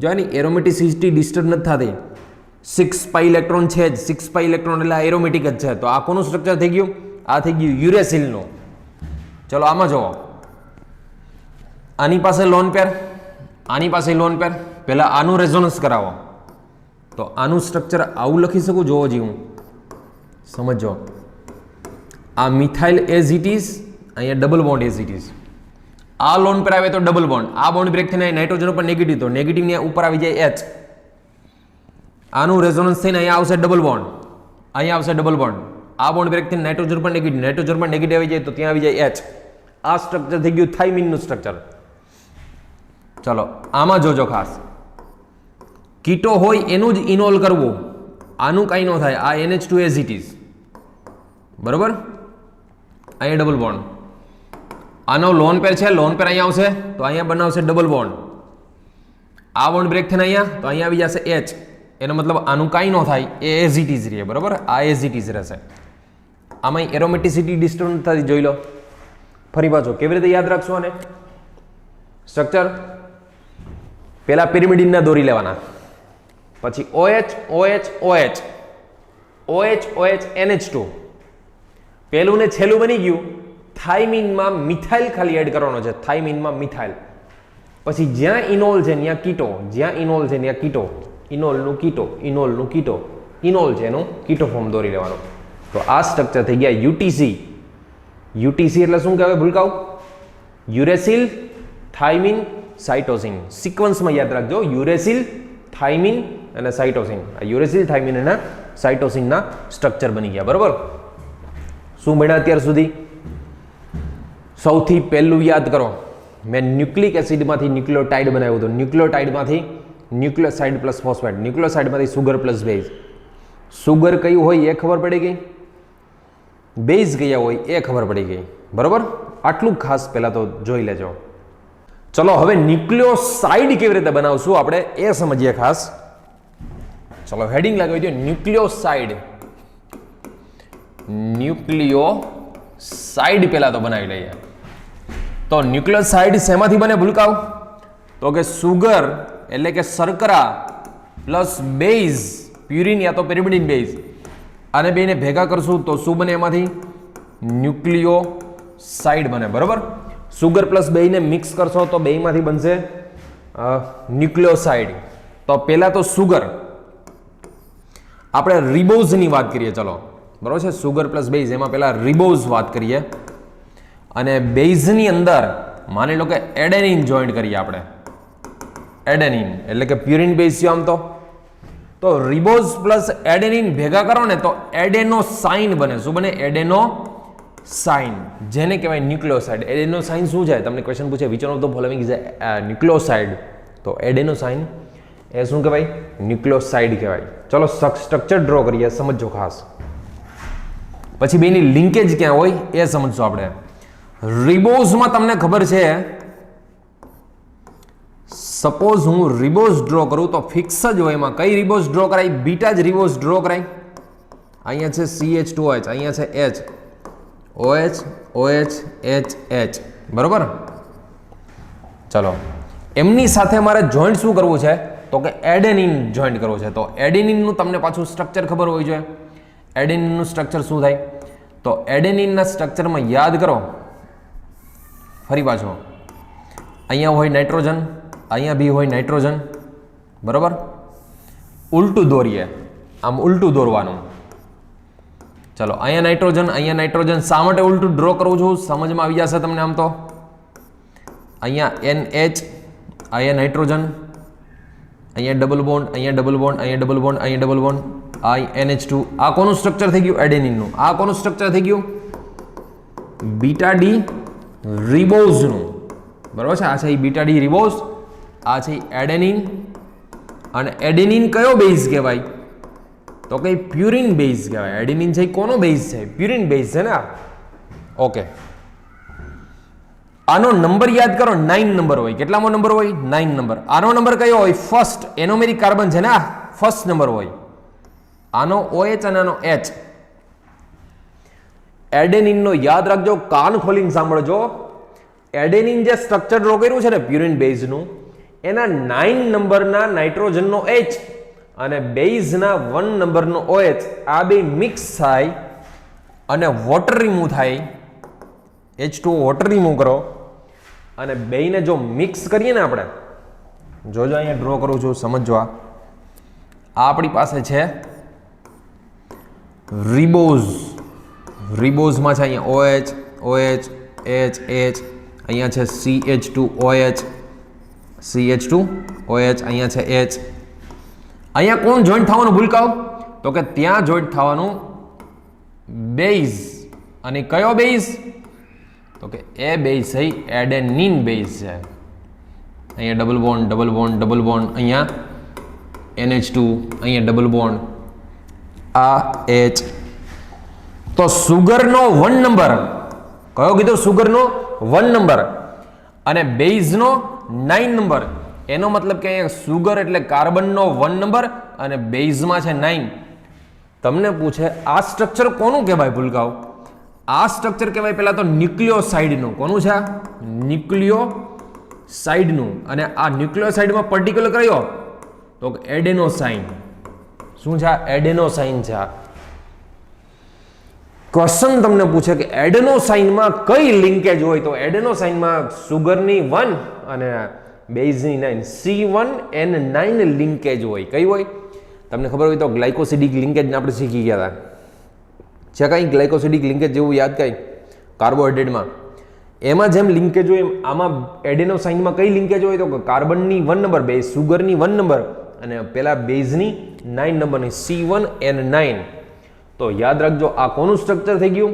જો એની એરોમેટિસિટી ડિસ્ટર્બ નથી થતી. 6 પાઈ ઇલેક્ટ્રોન છે જ, 6 પાઈ ઇલેક્ટ્રોન એટલે એરોમેટિક જ છે. તો આ કોનું સ્ટ્રક્ચર થઈ ગયું? આ થઈ ગયું યુરેસિલનું. ચલો આમાં જુઓ, આની પાસે લોન પેર, આની પાસે લોન પેર. પહેલા આનું રેઝોનન્સ કરાવો, તો આનું સ્ટ્રક્ચર આવું લખી શકું. જોવો જી, હું સમજો. આ મિથાઇલ એઝ ઇટ ઇઝ, અહીંયા double bond as it is. આ લોન પર આવે તો ડબલ બોન્ડ, આ બોન્ડ બ્રેક થઈને નાઇટ્રોજન ઉપર નેગેટિવ, તો નેગેટિવ ની ઉપર આવી જાય H. આનું રેઝોનન્સ થઈને અહીંયા આવશે ડબલ બોન્ડ, અહીંયા આવશે ડબલ બોન્ડ. આ બોન્ડ બ્રેક થઈને નાઇટ્રોજન પર નેગેટિવ, નાઇટ્રોજન પર નેગેટિવ આવી જાય તો ત્યાં આવી જાય H. આ સ્ટ્રક્ચર થઈ ગયું થાઇમિનનું સ્ટ્રક્ચર. ચલો આમાં જોજો ખાસ, કીટો હોય એનું જ ઇનોલ કરવું, આનું કાંઈ ન થાય. આ NH2 એઝ ઇટ ઇઝ, બરોબર. અહીંયા ડબલ બોન્ડ. આનો લોન પેર છે, લોન પેર અહીંયા આવશે તો અહીંયા બનાવશે ડબલ બોન્ડ. આ બોન્ડ બ્રેક થઈને અહીંયા તો અહીંયા આવી જશે H, એનો મતલબ આનું કાંઈ ન થાય, એ એઝ ઇટ ઇઝ રહે, બરોબર, આ એઝ ઇટ ઇઝ રહેશે. આમાં એરોમેટિસિટી ડિસ્ટર્બ થતી જોઈ લો. ફરી પાછો કેવી રીતે યાદ રાખશો આને સ્ટ્રક્ચર? પહેલા પિરિમિડિનના દોરી લેવાના, પછી OH OH OH OH OH NH2, પહેલું ને છેલ્લું બની ગયું. થાઇમિનમાં મિથાઇલ ખાલી એડ કરવાનો છે, થાઇમિનમાં મિથાઇલ. પછી જ્યાં ઇનોલ છે ત્યાં કીટો, જ્યાં ઇનોલ છે ત્યાં કીટો, ઇનોલનું કીટો, ઇનોલનું કીટો, ઇનોલ છે એનું કીટો ફોર્મ દોરી લેવાનો. તો આ સ્ટ્રક્ચર થઈ ગયા UTC. UTC એટલે શું કહેવાય ભૂલકાઓ? Uracil thymine cytosine. સિક્વન્સમાં યાદ રાખજો, યુરેસિલ થાઇમિન અને સાઇટોસિન. આ યુરેસિલ થાઇમિન અને સાઇટોસિનના સ્ટ્રક્ચર બની ગયા, બરોબર. શું ભણ્યા અત્યાર સુધી? સૌથી પહેલું યાદ કરો, મેં ન્યુક્લિક એસિડમાંથી ન્યુક્લિયોટાઇડ બનાવ્યું હતું. ન્યુક્લિયોટાઇડમાંથી ન્યુક્લિયોસાઇડ પ્લસ ફોસ્ફેટ, ન્યુક્લિયોસાઇડમાંથી સુગર પ્લસ બેઝ. સુગર કયું હોય એ ખબર પડી ગઈ, બેઝ કયા હોય એ ખબર પડી ગઈ, બરોબર. આટલું ખાસ પહેલાં તો જોઈ લેજો. ચલો હવે ન્યુક્લિયોસાઇડ કેવી રીતે બનાવશું આપણે એ સમજીએ ખાસ. ચલો હેડિંગ લગાવી દો, ન્યુક્લિયોસાઇડ. ન્યુક્લિયોસાઇડ પહેલા તો બનાવી લઈએ. તો ન્યુક્લિયોસાઇડ શેમાંથી બને ભૂલકાવ? તો કે સુગર એટલે કે શર્કરા પ્લસ બેઝ, પ્યુરિન યા તો પેરિમિડિન બેઝ, આને બેને ભેગા કરશું તો શું બને? એમાંથી ન્યુક્લિયોસાઇડ બને, બરોબર. સુગર પ્લસ બેને મિક્સ કરશો તો બેમાંથી બનશે ન્યુક્લિયોસાઇડ. તો પહેલા તો સુગર, આપણે રિબોઝની વાત કરીએ, ચલો બરોબર છે. સુગર પ્લસ બેઝ એમાં પહેલા રિબોઝ વાત કરીએ, અને બેઝની અંદર માની લો કે એડેનિન જોઈન્ટ કરીએ આપણે. એડેનિન એટલે કે પ્યુરિન બેઝ છે આમ તો રિબોઝ પ્લસ એડેનિન ભેગા કરો ને તો એડેનોસાઇન બને. શું બને? એડેનોસાઇન, જેને કહેવાય ન્યુક્લિયોસાઇડ. એડેનોસાઇન શું છે? તમને ક્વેશ્ચન પૂછે which of the following is nucleoside, તો એડેનોસાઇન એ શું કહેવાય? ન્યુક્લિયોસાઇડ કહેવાય. ચલો સ્ટ્રક્ચર ડ્રો કરીએ, સમજો ખાસ. પછી બેની લિંકેજ ક્યાં હોય એ સમજશું આપણે. રિબોઝમાં તમને ખબર છે, સપોઝ હું રિબોઝ ડ્રો કરું તો ફિક્સ જ હોય. એમાં કઈ રિબોઝ ડ્રો કરાય? બીટા જ રિબોઝ ડ્રો કરાય. અહીંયા છે CH2OH, અહીંયા છે H, OH OH H H, બરોબર. ચલો એમની સાથે મારે જોઈન્ટ શું કરવું છે? તો કે એડેનિન જોઈન્ટ કરવું છે. તો એડેનિનનું તમને પાછું સ્ટ્રક્ચર ખબર હોવી જોઈએ. એડેનિનનું સ્ટ્રક્ચર શું થાય? તો એડેનિનના સ્ટ્રક્ચરમાં યાદ કરો ફરી પાછો, અહીંયા હોય નાઇટ્રોજન, અહીંયા બી હોય નાઇટ્રોજન, બરોબર. ઉલટું દોરીએ, આમ ઉલટું દોરવાનું. ચલો અહીંયા નાઇટ્રોજન. શા માટે ઉલટું ડ્રો કરું છું સમજમાં આવી જશે તમને. આમ તો અહીંયા NH, અહીંયા નાઇટ્રોજન, અહીંયા ડબલ બોન્ડ, અહીંયા ડબલ બોન્ડ, અહીંયા ડબલ બોન્ડ, અહીંયા ડબલ બોન્ડ, આ NH2. આ કોનું સ્ટ્રક્ચર થઈ ગયું? એડેનિનનું. આ કોનું સ્ટ્રક્ચર થઈ ગયું? બીટા ડી રિબોઝનું, બરાબર છે. આ છે બીટા ડી રિબોઝ, આ છે એડેનિન. અને એડેનિન કયો બેઝ કહેવાય? તો કઈ પ્યુરિન બેઝ કહેવાય. એડેનિન છે કોનો બેઝ છે? પ્યુરિન બેઝ છે ને. ઓકે, આનો નંબર યાદ કરો, 9 નંબર હોય. કેટલામો નંબર હોય? 9 નંબર. આનો નંબર કયો હોય? ફર્સ્ટ એનોમેરિક કાર્બન છે ને, આ ફર્સ્ટ નંબર હોય. આનો OH અને આનો H. એડેનિનનો યાદ રાખજો, કાન ખોલીને સાંભળજો. એડેનિન જે સ્ટ્રક્ચર ડ્રો કર્યું છે ને પ્યુરિન બેઝનું, એના 9 નંબરના નાઇટ્રોજનનો H અને બેઝના 1 નંબરનો OH, આ બે મિક્સ થાય અને વોટર રિમૂવ થાય. H2O વોટર રિમૂવ કરો અને બેને જો મિક્સ કરીએ ને આપણે, જોજો અહીંયા ડ્રો કરું છું, સમજો. આ આપણી પાસે છે રિબોઝ. રિબોઝમાં છે અહીંયા OH OH H H, અહીંયા છે CH2OH CH2OH, અહીંયા છે H. અહીંયા કોણ જોઈન્ટ થવાનું ભૂલકાઓ? તો કે ત્યાં જોઈન્ટ થવાનું બેઝ. અને કયો બેઝ? તો કે એ બેઝ છે એડેનિન બેઝ છે. અહીંયા double bond, double bond, double bond, અહીંયા NH2, અહીંયા ડબલ બોન્ડ, આ H. તો સુગરનો 1 નંબર કયો કીધો? સુગરનો 1 નંબર અને બેઝનો 9 નંબર, એનો મતલબ કે અહીંયા સુગર એટલે કાર્બનનો 1 નંબર અને બેઝમાં છે 9. તમને પૂછે આ સ્ટ્રક્ચર કોનું કહેવાય ભૂલકાઓ? આ સ્ટ્રક્ચર કહેવાય પહેલા તો ન્યુક્લિયોસાઇડનું. કોનું છે? ન્યુક્લિયોસાઇડનું. અને આ ન્યુક્લિયોસાઇડમાં પર્ટિક્યુલર કયો? તો એડેનોસાઇન. શું છે? એડેનોસાઇન છે. ક્વેશ્ચન તમને પૂછે કે એડેનોસાઇનમાં કઈ લિંકેજ હોય, તો એડેનોસાઇનમાં સુગરની 1 અને બેઝની 9, C1N9 લિંકેજ હોય. કઈ હોય? તમને ખબર હોય તો ગ્લાયકોસિડિક લિંકેજ આપણે શીખી ગયા હતા. છે કઈ ગ્લાયકોસિડિક લિંકેજ જેવું યાદ કઈ? કાર્બોહાઈડ્રેટમાં એમાં જેમ લિંકેજ હોય આમાં એડેનોસાઇનમાં કઈ લિંકેજ હોય? તો કાર્બનની 1 નંબર, બેઝ સુગરની 1 નંબર અને પેલા બેઝની 9 નંબરની C1N9. તો યાદ રાખજો આ કોનું સ્ટ્રક્ચર થઈ ગયું?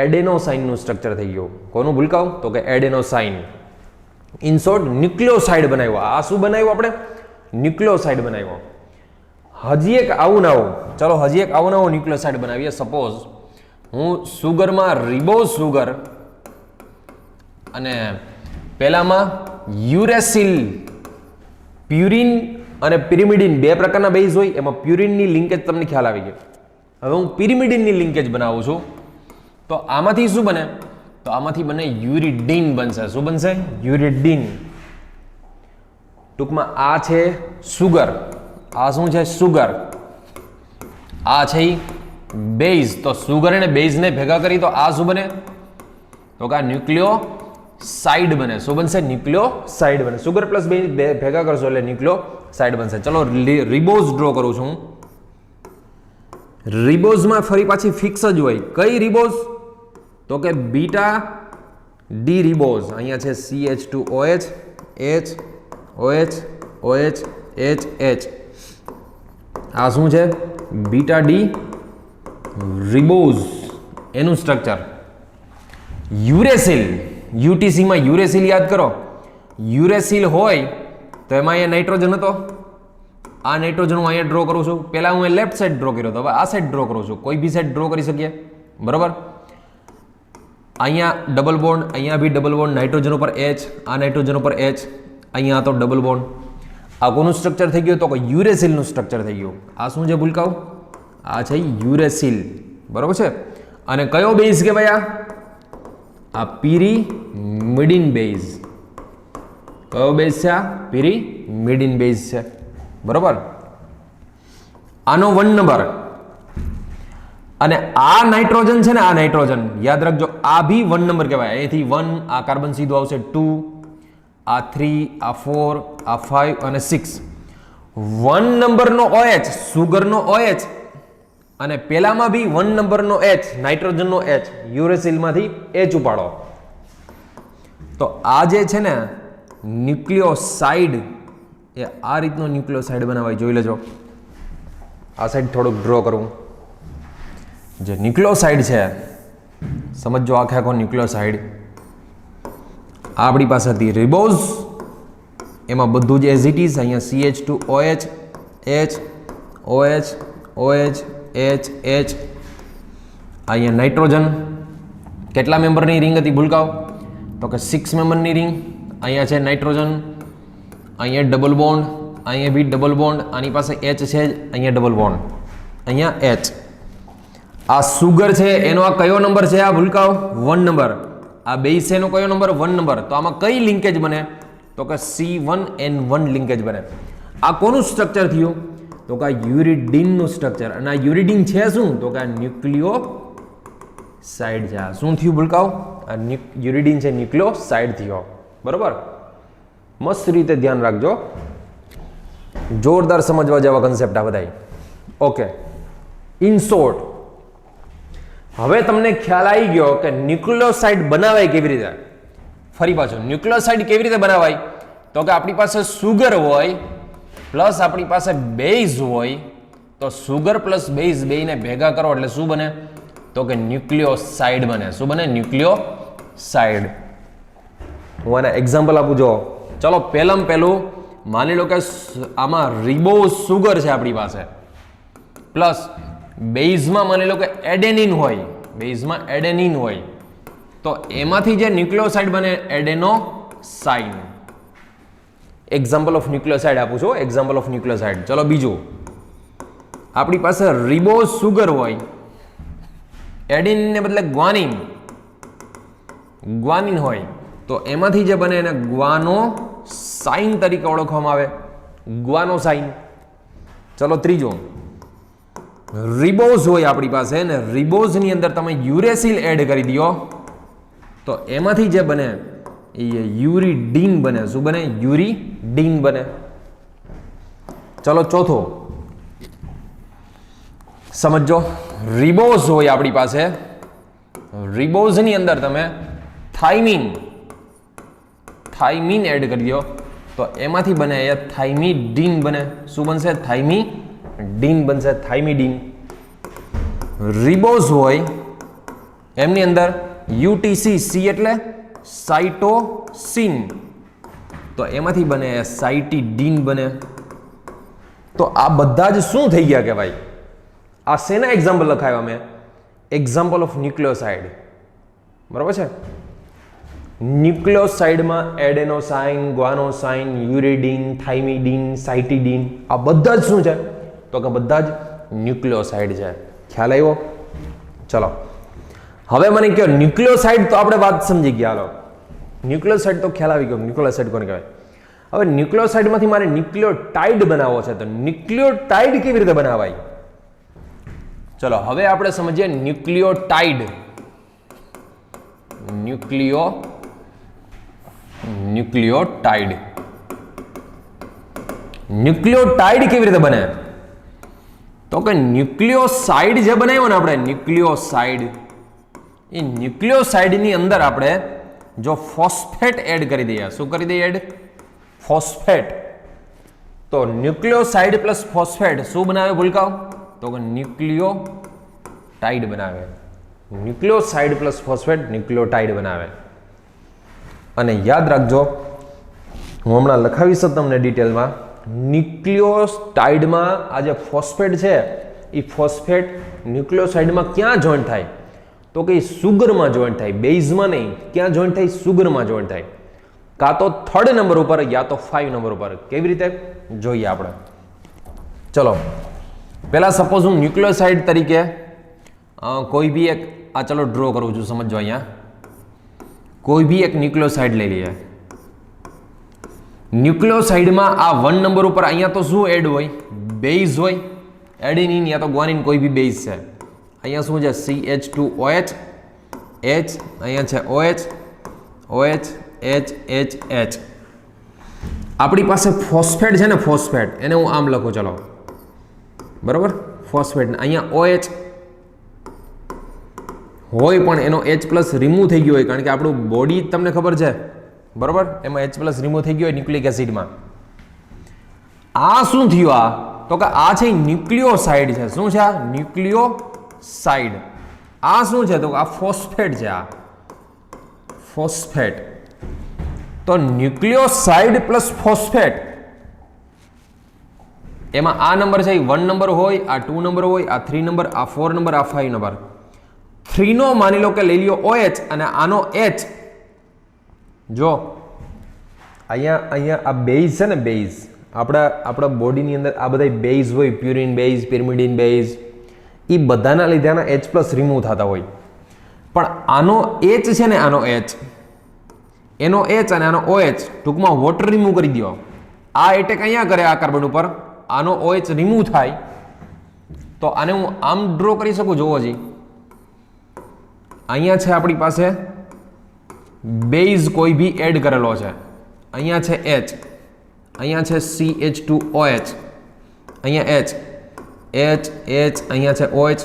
એડેનોસાઇનનું સ્ટ્રક્ચર થઈ ગયું. કોનું ભૂલકાઓ? તો કે એડેનોસાઇન. ઇન શોર્ટ ન્યુક્લિયોસાઇડ બનાવ્યો. આ શું બનાવ્યું આપણે? ન્યુક્લિયોસાઇડ બનાવ્યો. હજી એક આવું ના આવું, ચલો હજી એક આવું ના આવું ન્યુક્લિયોસાઇડ બનાવીએ. સપોઝ હું સુગરમાં રિબોઝ સુગર અને પેલામાં યુરેસિલ, પ્યુરિન અને પિરિમિડિન બે પ્રકારના બેઝ હોય. એમાં પ્યુરિનની લિંકેજ તમને ખ્યાલ આવી ગયો. હવે હું પિરિમિડિનની લિંકેજ બનાવું છું તો આમાંથી શું બને? તો આમાંથી બને યુરિડીન બનશે. શું બનશે? યુરિડીન. ટૂંકમાં આ છે સુગર, આ શું છે? સુગર. આ છે બેઝ. તો સુગર અને બેઝને ભેગા કરી તો આ શું બને? તો કે આ ન્યુક્લિયોસાઇડ બને. શું બનશે? ન્યુક્લિયોસાઇડ બને. સુગર પ્લસ બેઝ ભેગા કરશો એટલે ન્યુક્લિયોસાઇડ બનશે. ચલો રિબોઝ ડ્રો કરું છું. રિબોઝમાં ફરી પાછી ફિક્સ જ હોય. કઈ રિબોઝ? તો કે બીટા ડી રિબોઝ. અહીંયા છે CH2OH, H, OH, OH, H, H. આ શું છે? Beta D ribose. એનું સ્ટ્રક્ચર. યુરેસિલ, યુટીસીમાં યુરેસિલ યાદ કરો. યુરેસિલ હોય તો એમાં અહીંયા નાઇટ્રોજન હતો. આ નાઇટ્રોજન હું અહીંયા ડ્રો કરું છું. પહેલા હું લેફ્ટ સાઈડ ડ્રો કર્યો હતો, હવે આ સાઈડ ડ્રો કરું છું. કોઈ બી સાઈડ ડ્રો કરી શકીએ, બરોબર? અહીંયા ડબલ બોન્ડ, અહીંયા બી ડબલ બોન્ડ, નાઇટ્રોજન ઉપર H, આ નાઇટ્રોજન ઉપર H, અહીંયા તો ડબલ બોન્ડ. આ કોનું સ્ટ્રક્ચર થઈ ગયું? તો કે યુરેસિલનું સ્ટ્રક્ચર થઈ ગયું. આ શું છે ભૂલકાઓ? આ છે યુરેસિલ, બરોબર છે. અને કયો બેઝ કહેવાય? આ પિરિમિડિન બેઝ. કયો બેઝ છે? આ પિરિમિડિન બેઝ છે, બરોબર. આનો 1 નંબર અને આ નાઇટ્રોજન છે ને, આ નાઇટ્રોજન યાદ રાખજો, આ બી 1 નંબર કહેવાય. અહીંથી 1, આ કાર્બન સીધું આવશે 2, આ 3, આ 4, આ 5 અને 6. 1 નંબરનો OH, સુગરનો OH અને પેલામાં બી 1 નંબરનો H, નાઇટ્રોજનનો H, યુરેસિલમાંથી H ઉપાડો. તો આ જે છે ને ન્યુક્લિયોસાઇડ, એ આ રીતનો ન્યુક્લિયોસાઇડ બનાવાય. જોઈ લેજો. આ સાઈડ થોડુંક ડ્રો કરું. જે ન્યુક્લિયોસાઇડ છે સમજો, આખે આખો ન્યુક્લિયોસાઇડ આપણી પાસે હતી રિબોઝ. એમાં બધું જ એઝ ઇટ ઇઝ. અહીંયા CH2OH, H, OH, OH, H, H. અહીંયા નાઇટ્રોજન. કેટલા મેમ્બરની રિંગ હતી ભૂલકાઓ? તો કે 6 મેમ્બરની રિંગ. અહીંયા છે નાઇટ્રોજન, અહીંયા ડબલ બોન્ડ, અહીંયા બી ડબલ બોન્ડ, આની પાસે H છે જ, અહીંયા ડબલ બોન્ડ, અહીંયા H. આ સુગર છે એનો આ કયો નંબર છે? આ ભૂલકાઓ 1 નંબર. આ બેઝ છે એનો કયો નંબર? 1 નંબર. તો આમાં કઈ લિંકેજ બને? તો કે C1N1 લિંકેજ બને. આ કોનું સ્ટ્રક્ચર થયું? તો કે યુરિડીનનું સ્ટ્રક્ચર. અને આ યુરિડીન છે શું? તો કે ન્યુક્લિયોસાઇડ છે. શું થયું ભૂલકાઓ? આ યુરિડીન છે, ન્યુક્લિયોસાઇડ થયો, બરોબર. મસ્ત રીતે ધ્યાન રાખજો. જોરદાર સમજવા જેવા કન્સેપ્ટ આ બધા. ઓકે, ઇન શોર્ટ હવે તમને ખ્યાલ આવી ગયો કે ન્યુક્લિયોસાઇડ બનાવાય કેવી રીતે. ફરી પાછું ન્યુક્લિયોસાઇડ કેવી રીતે બનાવાય? તો કે આપણી પાસે સુગર હોય પ્લસ આપણી પાસે બેઝ હોય. તો સુગર પ્લસ બેઝ બેયને ભેગા કરો એટલે શું બને? તો કે ન્યુક્લિયોસાઇડ બને. શું બને? ન્યુક્લિયોસાઇડ. હું આના એક્ઝામ્પલ આપું. જો ચલો, પહેલું માની લો કે આમાં રિબોઝ સુગર છે આપણી પાસે, પ્લસ બેઝમાં માની લો કે એડેનિન હોય, બેઝમાં એડેનિન હોય, તો એમાંથી જે ન્યુક્લિયોસાઇડ બને એડેનોસાઇન. એક્ઝામ્પલ ઓફ ન્યુક્લિયોસાઇડ આપું છું, એક્ઝામ્પલ ઓફ ન્યુક્લિયોસાઇડ. ચલો બીજું, આપણી પાસે રિબોઝ સુગર હોય, એડિનને બદલે ગ્વાનિન હોય, તો એમાંથી જે બને એને ગ્વાનોસાઇન તરીકે ઓળખવામાં આવે, ગ્વાનોસાઇન. ચલો ત્રીજું, રિબોઝ હોય આપણી પાસે ને રિબોઝની અંદર તમે યુરેસિલ એડ કરી દો તો એમાંથી જે બને એ યુરિડીન બને. શું બને? યુરિડીન બને. ચલો ચોથો સમજો, રિબોઝ હોય આપણી પાસે, રિબોઝની અંદર તમે થાઇમીન એડ કરી દો તો એમાંથી બને એ થાઇમિડીન બને. શું બનશે? થાઇમિડીન બનશે, થાઇમિડીન. રિબોઝ હોય એમની અંદર યુટીસી, સી એટલે સાઇટોસિન, તો એમાંથી બને એ સાઇટિડીન બને. તો આ બધા જ શું થઈ ગયા કહેવાય? આ શેના એક્ઝામ્પલ લખાવ્યા મેં? Example of nucleoside. બરાબર છે? ન્યુક્લિયોસાઇડમાં એડેનોસાઇન, ગ્વાનોસાઇન, યુરિડીન, થાઇમિડીન, સાઇટિડીન, આ બધા જ શું છે? તો કે બધા જ ન્યુક્લિયોસાઇડ છે. ખ્યાલ આવ્યો? ચલો હવે મને કહો ન્યુક્લિયોસાઇડ તો આપણે વાત સમજી ગયા. હાલો, ન્યુક્લિયોસાઇડ તો ખ્યાલ આવી ગયો, ન્યુક્લિયોસાઇડ કોને કહેવાય. હવે ન્યુક્લિયોસાઇડમાંથી મારે ન્યુક્લિયોટાઇડ બનાવવો છે, તો ન્યુક્લિયોટાઇડ કેવી રીતે બનાવાય? ચલો હવે આપણે સમજીએ ન્યુક્લિયોટાઇડ. ન્યુક્લિયોટાઇડ કેવી રીતે બને? તો કે ન્યુક્લિયોસાઇડ જે બનાવ્યો ને આપણે, ન્યુક્લિયોસાઇડ, એ ન્યુક્લિયોસાઇડની અંદર આપણે જો ફોસ્ફેટ એડ કરી દઈએ. શું કરી દઈએ? Add phosphate. તો ન્યુક્લિયોસાઇડ પ્લસ ફોસ્ફેટ શું બનાવે ભૂલકાઓ? તો કે ન્યુક્લિયોટાઇડ બનાવે. ન્યુક્લિયોસાઇડ પ્લસ ફોસ્ફેટ ન્યુક્લિયોટાઇડ બનાવે. અને યાદ રાખજો, હું હમણાં લખાવીશ તમને ડિટેલમાં, ન્યુક્લિયોટાઇડમાં આ જે ફોસ્ફેટ છે એ ફોસ્ફેટ ન્યુક્લિયોસાઇડમાં ક્યાં જોઈન્ટ થાય? તો કે સુગરમાં જોઈન્ટ થાય, બેઝમાં નહીં. ક્યાં જોઈન્ટ થાય? સુગરમાં જોઈન્ટ થાય. કાં તો 3rd નંબર ઉપર યા તો 5 નંબર ઉપર. કેવી રીતે જોઈએ આપણે? ચલો પહેલા સપોઝ હું ન્યુક્લિયોસાઇડ તરીકે કોઈ બી એક, આ ચલો ડ્રો કરું છું, સમજો. અહીંયા કોઈ બી એક ન્યુક્લિયોસાઇડ લઈ લઈએ. ન્યુક્લિયોસાઇડમાં આ 1 નંબર ઉપર અહીંયા તો શું એડ હોય? બેઝ હોય, એડિનિન યા તો ગ્વાનિન, કોઈ બી બેઝ છે. અહીંયા શું છે? CH2OH, H, અહીંયા છે OH, H, H. આપણી પાસે ફોસ્ફેટ છે ને, ફોસ્ફેટ, એને હું આમ લખું, ચલો બરાબર. ફોસ્ફેટ અહીંયા OH હોય પણ એનો H+ રિમૂવ થઈ ગયો હોય, કારણ કે આપણું બોડી તમને ખબર છે બરાબર, એમાં H+ રિમૂવ થઈ ગયો હોય ન્યુક્લિક એસિડમાં. આ શું થયું? આ તો કે આ છે ન્યુક્લિયોસાઇડ છે. શું છે આ? ન્યુક્લિયોસાઇડ. આ શું છે? તો આ ફોસ્ફેટ છે, આ ફોસ્ફેટ. તો ન્યુક્લિયોસાઇડ પ્લસ ફોસ્ફેટ, એમાં આ નંબર છે 1 નંબર હોય, આ 2 નંબર હોય, આ 3 નંબર, આ 4 નંબર, આ 5 નંબર. 3 નો માની લો કે લઈ લ્યો OH અને આનો H. જો અહીંયા આ બેઝ છે ને, બેઝ આપણા બોડીની અંદર આ બધા બેઝ હોય, પ્યુરિન બેઝ, પિરિમિડિન બેઝ, એ બધાના લીધે આના H+ રિમૂવ થતા હોય. પણ આનો H છે ને, આનો H, એનો H અને આનો OH, ટૂંકમાં વોટર રિમૂવ કરી દો. આ એટેક અહીંયા કરે આ કાર્બન ઉપર, આનો OH રિમૂવ થાય, તો આને હું આમ ડ્રો કરી શકું. જોવો જી, અહીંયા છે આપણી પાસે બેઝ કોઈ બી એડ કરેલો છે. અહીંયા છે H, અહીંયા છે CH2OH, અહીંયા H, અહીંયા છે OH,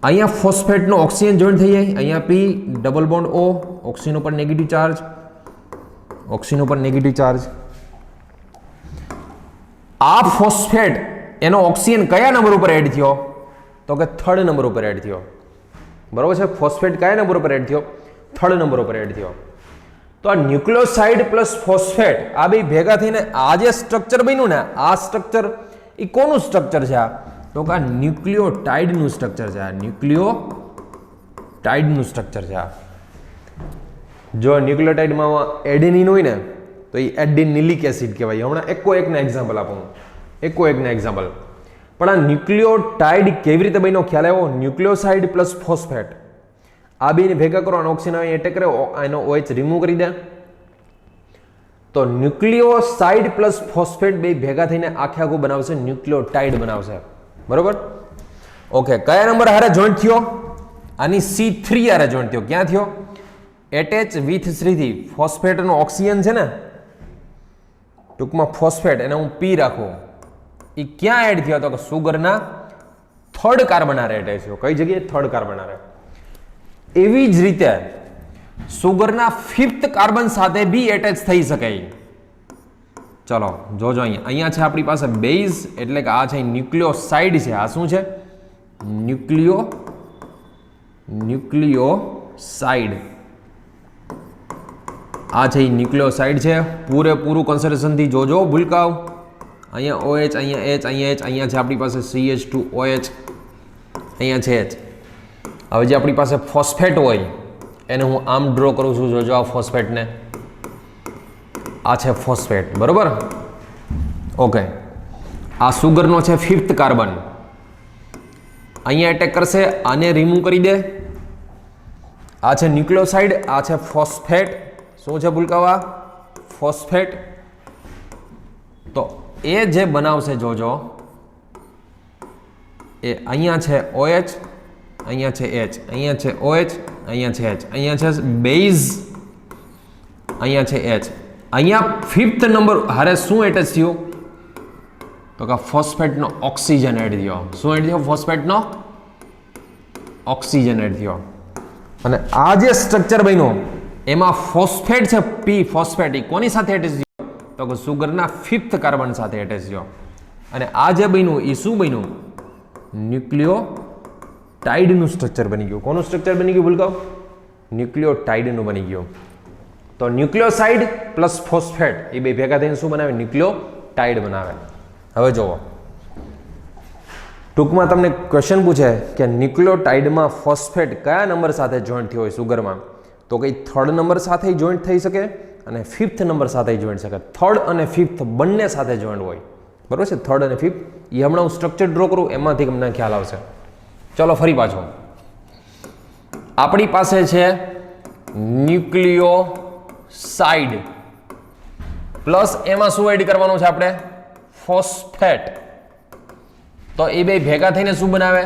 અહીંયા ફોસ્ફેટનો ઓક્સિજન જોઈન્ટ થઈ જાય, અહીંયા P, double bond O, oxygen ઉપર નેગેટિવ ચાર્જ, ઓક્સિજન ઉપર નેગેટિવ ચાર્જ. આ ફોસ્ફેટ એનો ઓક્સિજન કયા નંબર ઉપર એડ થયો? તો કે 3rd નંબર ઉપર એડ થયો. બરોબર છે? ફોસ્ફેટ કયા નંબર ઉપર એડ થયો? 3rd નંબર ઉપર એડ થયો. તો આ ન્યુક્લિયોસાઇડ પ્લસ ફોસ્ફેટ આ બે ભેગા થઈને આ જે સ્ટ્રક્ચર બન્યું ને, આ સ્ટ્રક્ચર એ કોનું સ્ટ્રક્ચર છે? આ તો કે આ ન્યુક્લિયોટાઇડનું સ્ટ્રક્ચર છે. આ ન્યુક્લિયોટાઇડનું સ્ટ્રક્ચર છે. આ જો ન્યુક્લિયોટાઇડમાં એડેનિન હોય ને, તો એ એડિનિલિક એસિડ કહેવાય. હમણાં એકો એકના એક્ઝામ્પલ આપું, એકો એકના એક્ઝામ્પલ. પણ આ ન્યુક્લિયોટાઇડ કેવી રીતે બન્યો ખ્યાલ આવ્યો? ન્યુક્લિયોસાઇડ પ્લસ ફોસ્ફેટ આ બેને ભેગા કરો અને ઓક્સિજન એટેક કરે, એનો OH રિમૂવ કરી દે, તો ન્યુક્લિયોસાઇડ પ્લસ ફોસ્ફેટ બે ભેગા થઈને આખે આખું બનાવશે ન્યુક્લિયોટાઇડ બનાવશે. બરોબર? ઓકે, કયા નંબર હારે જોઈન્ટ થયો? આની C3 હારે જોઈન્ટ થયો. ક્યાં થયો? એટેચ વિથ 3 થી. ફોસ્ફેટનો ઓક્સિજન છે ને, ટૂંકમાં ફોસ્ફેટ, એને હું P રાખું, એ ક્યાં એડ થયો? તો કે સુગરના થર્ડ કાર્બન હારે એટેચ થયો. કઈ જગ્યાએ? થર્ડ કાર્બન હારે. એવી જ રીતે સુગરના 5th કાર્બન સાથે બી એટેચ થઈ શકે. ચલો જોજો, અહીંયા છે આપણી પાસે બેઝ, એટલે કે આ છે ન્યુક્લિયોસાઇડ છે. આ શું છે? ન્યુક્લિયોસાઇડ. આ છે ન્યુક્લિયોસાઇડ છે. પૂરેપૂરું કોન્સન્ટ્રેશનથી જોજો, ભૂલકાવ. અહીંયા OH, અહીંયા H, અહીંયા H, અહીંયા છે આપણી પાસે CH2OH, અહીંયા છે H. હવે જે આપણી પાસે ફોસ્ફેટ હોય એને હું આમ ડ્રો કરું છું, જોજો આ ફોસ્ફેટને. આ છે ફોસ્ફેટ. બરોબર? ઓકે, આ સુગરનો છે 5th કાર્બન. અહીંયા એટેક કરશે, આને રિમૂવ કરી દે. આ છે ન્યુક્લિયોસાઇડ, આ છે ફોસ્ફેટ. શું છે ભૂલકાવા? ફોસ્ફેટ. તો એ જે બનાવશે, જોજો, એ અહીંયા છે OH, અહીંયા છે H, અહીંયા છે OH, અહીંયા છે H, અહીંયા છે બેઝ, અહીંયા છે H. અહીંયા 5th નંબર હારે શું એટેચ થયું? તો કે ફોસ્ફેટનો ઓક્સિજન એડ થયો. શું એડ થયો? ફોસ્ફેટનો ઓક્સિજન એડ થયો. અને આ જે સ્ટ્રક્ચર બન્યું એમાં ફોસ્ફેટ છે P, ફોસ્ફેટ, એ કોની સાથે એટેચ થયો? તો કે સુગરના 5th કાર્બન સાથે એટેચ થયો. અને આ જે બન્યું એ શું બન્યું? ન્યુક્લિયોટાઇડનું સ્ટ્રક્ચર બની ગયું. કોનું સ્ટ્રક્ચર બની ગયું ભૂલકાઓ? ન્યુક્લિયોટાઇડનું બની ગયું. તો ન્યુક્લિયોસાઇડ પ્લસ ફોસ્ફેટ એ બે ભેગા થઈને શું બનાવે? ન્યુક્લિયોટાઇડ બનાવે. હવે જુઓ, ટૂંકમાં તમને ક્વેશ્ચન પૂછે કે ન્યુક્લિયોટાઇડમાં ફોસ્ફેટ કયા નંબર સાથે જોઈન્ટ થયો હોય સુગરમાં? તો કઈ 3rd નંબર સાથે જોઈન્ટ થઈ શકે અને 5th નંબર સાથે જોઈન્ટ શકે. 3rd અને 5th બંને સાથે જોઈન્ટ હોય. બરોબર છે? 3rd અને 5th એ હમણાં હું સ્ટ્રક્ચર ડ્રો કરું એમાંથી તમને ખ્યાલ આવશે. ચલો ફરી પાછો, આપણી પાસે છે ન્યુક્લિયોસાઇડ પ્લસ એમાં શું એડ કરવાનું છે આપણે? ફોસ્ફેટ. તો એ બે ભેગા થઈને શું બનાવે?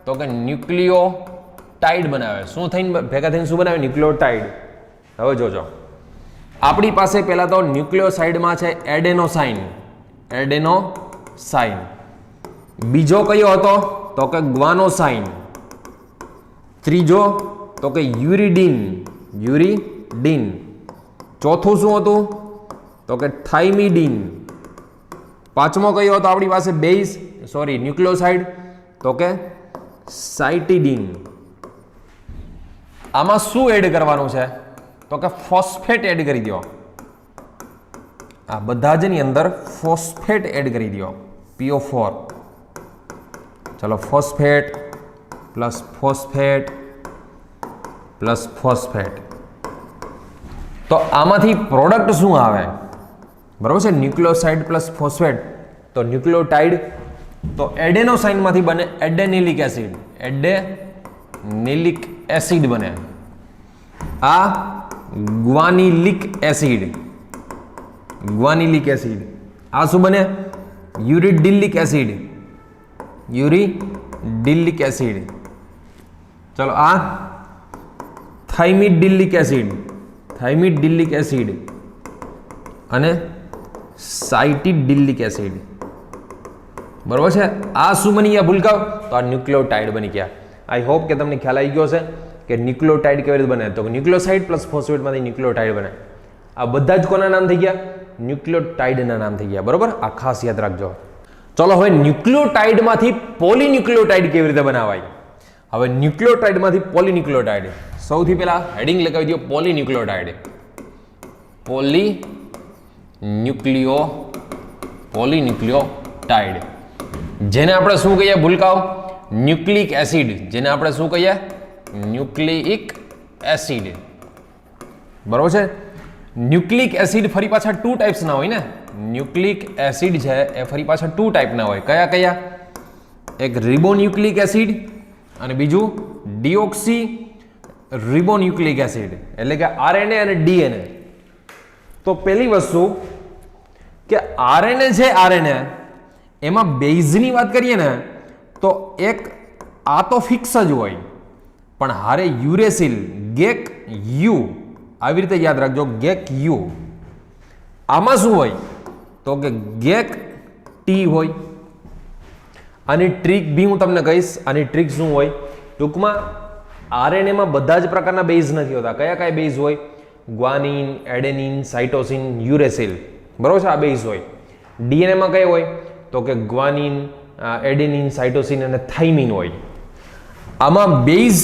તો કે ન્યુક્લિયોટાઇડ બનાવે. શું થઈને ભેગા થઈને શું બનાવે? ન્યુક્લિયોટાઇડ. હવે જોજો, આપણી પાસે પહેલા તો ન્યુક્લિયોસાઇડમાં છે એડેનોસાઇન. એડેનોસાઇન. બીજો કયો હતો? તો કે ગ્વાનોસાઇન. ત્રીજો તો કે યુરિડીન. યુરિડીન. ચોથું શું હતું? તો કે થાઇમિડીન. પાંચમો કયો હતો આપણી પાસે? Base, sorry, nucleoside. તો કે સાઇટિડીન. આમાં શું એડ કરવાનું છે? તો કે ફોસ્ફેટ એડ કરી દો. આ બધા જ ની અંદર ફોસ્ફેટ એડ કરી દો. PO4. ચલો, phosphate plus phosphate plus phosphate. તો આમાંથી પ્રોડક્ટ શું આવે? બરાબર છે? ન્યુક્લિયોસાઇડ પ્લસ ફોસ્ફેટ, તો ન્યુક્લિયોટાઇડ. તો એડેનોસાઇનમાંથી બને એડેનિલિક એસિડ. એડેનિલિક એસિડ બને. આ ગ્વાનિલિક એસિડ. ગ્વાનિલિક એસિડ. આ શું બને? યુરિડિલિક એસિડ. યુરિડિલિક એસિડ. ચલો, આ થાઇમિડિલિક એસિડ. થાઇમિડિલિક એસિડ અને સાઇટિડિલિક એસિડ. બરોબર છે? આ શું બની ગયા ભૂલકાઓ? તો આ ન્યુક્લિયોટાઇડ બની ગયા. આઈ હોપ કે તમને ખ્યાલ આવી ગયો છે કે ન્યુક્લિયોટાઇડ કેવી રીતે બને. તો ન્યુક્લિયોસાઇડ પ્લસ ફોસ્ફેટમાંથી ન્યુક્લિયોટાઇડ બને. આ બધા જ કોના નામ થઈ ગયા? ન્યુક્લિયોટાઇડના નામ થઈ ગયા. બરોબર? આ ખાસ યાદ રાખજો. ચલો, હવે ન્યુક્લિયોટાઇડમાંથી પોલીન્યુક્લિયોટાઇડ કેવી રીતે બનાવાય? હવે ન્યુક્લિયોટાઇડમાંથી પોલીન્યુક્લિયોટાઇડ, સૌથી પહેલા હેડિંગ લગાવી દો, પોલીન્યુક્લિયોટાઇડ. પોલીન્યુક્લિયોટાઇડ, જેને આપણે શું કહીએ ભૂલકાઓ? Nucleic acid. જેને આપણે શું કહીએ? Nucleic acid. બરોબર છે? ન્યુક્લિક એસિડ ફરી પાછા 2 ટાઈપ્સના હોય ને, ન્યુક્લિક એસિડ છે એ ફરી પાછા 2 ટાઈપના હોય. કયા કયા? એક રિબોન્યુક્લિક એસિડ અને બીજું ડીઓક્સી રિબોન્યુક્લિક એસિડ, એટલે કે આરએનએ અને ડીએનએ. તો પહેલી વસ્તુ કે આરએનએ છે, આરએનએ એમાં બેઝની વાત કરીએ ને તો એક આ તો ફિક્સ જ હોય, પણ હારે યુરેસિલ ગેક યુ, આવી રીતે યાદ રાખજો, ગેક યુ. આમાં શું હોય તો કે ગેક ટી હોય. આની ટ્રીક બી હું તમને કહીશ. આની ટ્રીક શું હોય? ટૂંકમાં આરએનએમાં બધા જ પ્રકારના બેઝ નથી હોતા. કયા કયા બેઝ હોય? ગ્વાનિન, એડેનિન, સાઇટોસિન, યુરેસિલ, બરોબર છે, આ બેઝ હોય. ડીએનએમાં કઈ હોય તો કે ગ્વાનિન, એડેનિન, સાઇટોસિન અને થાઇમિન હોય. આમાં બેઝ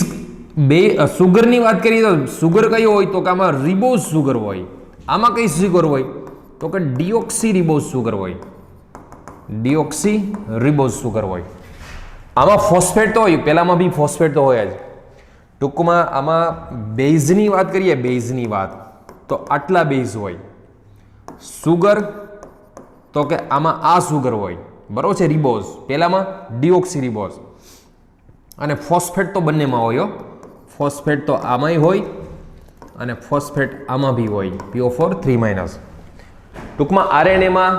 સુગરની વાત કરીએ તો સુગર કયો હોય તો કે આમાં રિબોઝ સુગર હોય. આમાં કઈ સુગર હોય તો કે ડીઓક્સી રિબોઝ સુગર હોય. ડીઓક્સી રિબોઝ સુગર હોય. આમાં ફોસ્ફેટ તો હોય, પેલામાં બી ફોસ્ફેટ તો હોય જ. ટૂંકમાં આમાં બેઝની વાત કરીએ, બેઝની વાત તો આટલા બેઝ હોય. સુગર તો કે આમાં આ સુગર હોય, બરોબર છે, રિબોઝ. પેલામાં ડીઓક્સી રિબોઝ. અને ફોસ્ફેટ તો બંનેમાં હોય. ફોસ્ફેટ તો આમાંય હોય અને ફોસ્ફેટ આમાં બી હોય, PO4 3-. ટૂંકમાં આરએનએમાં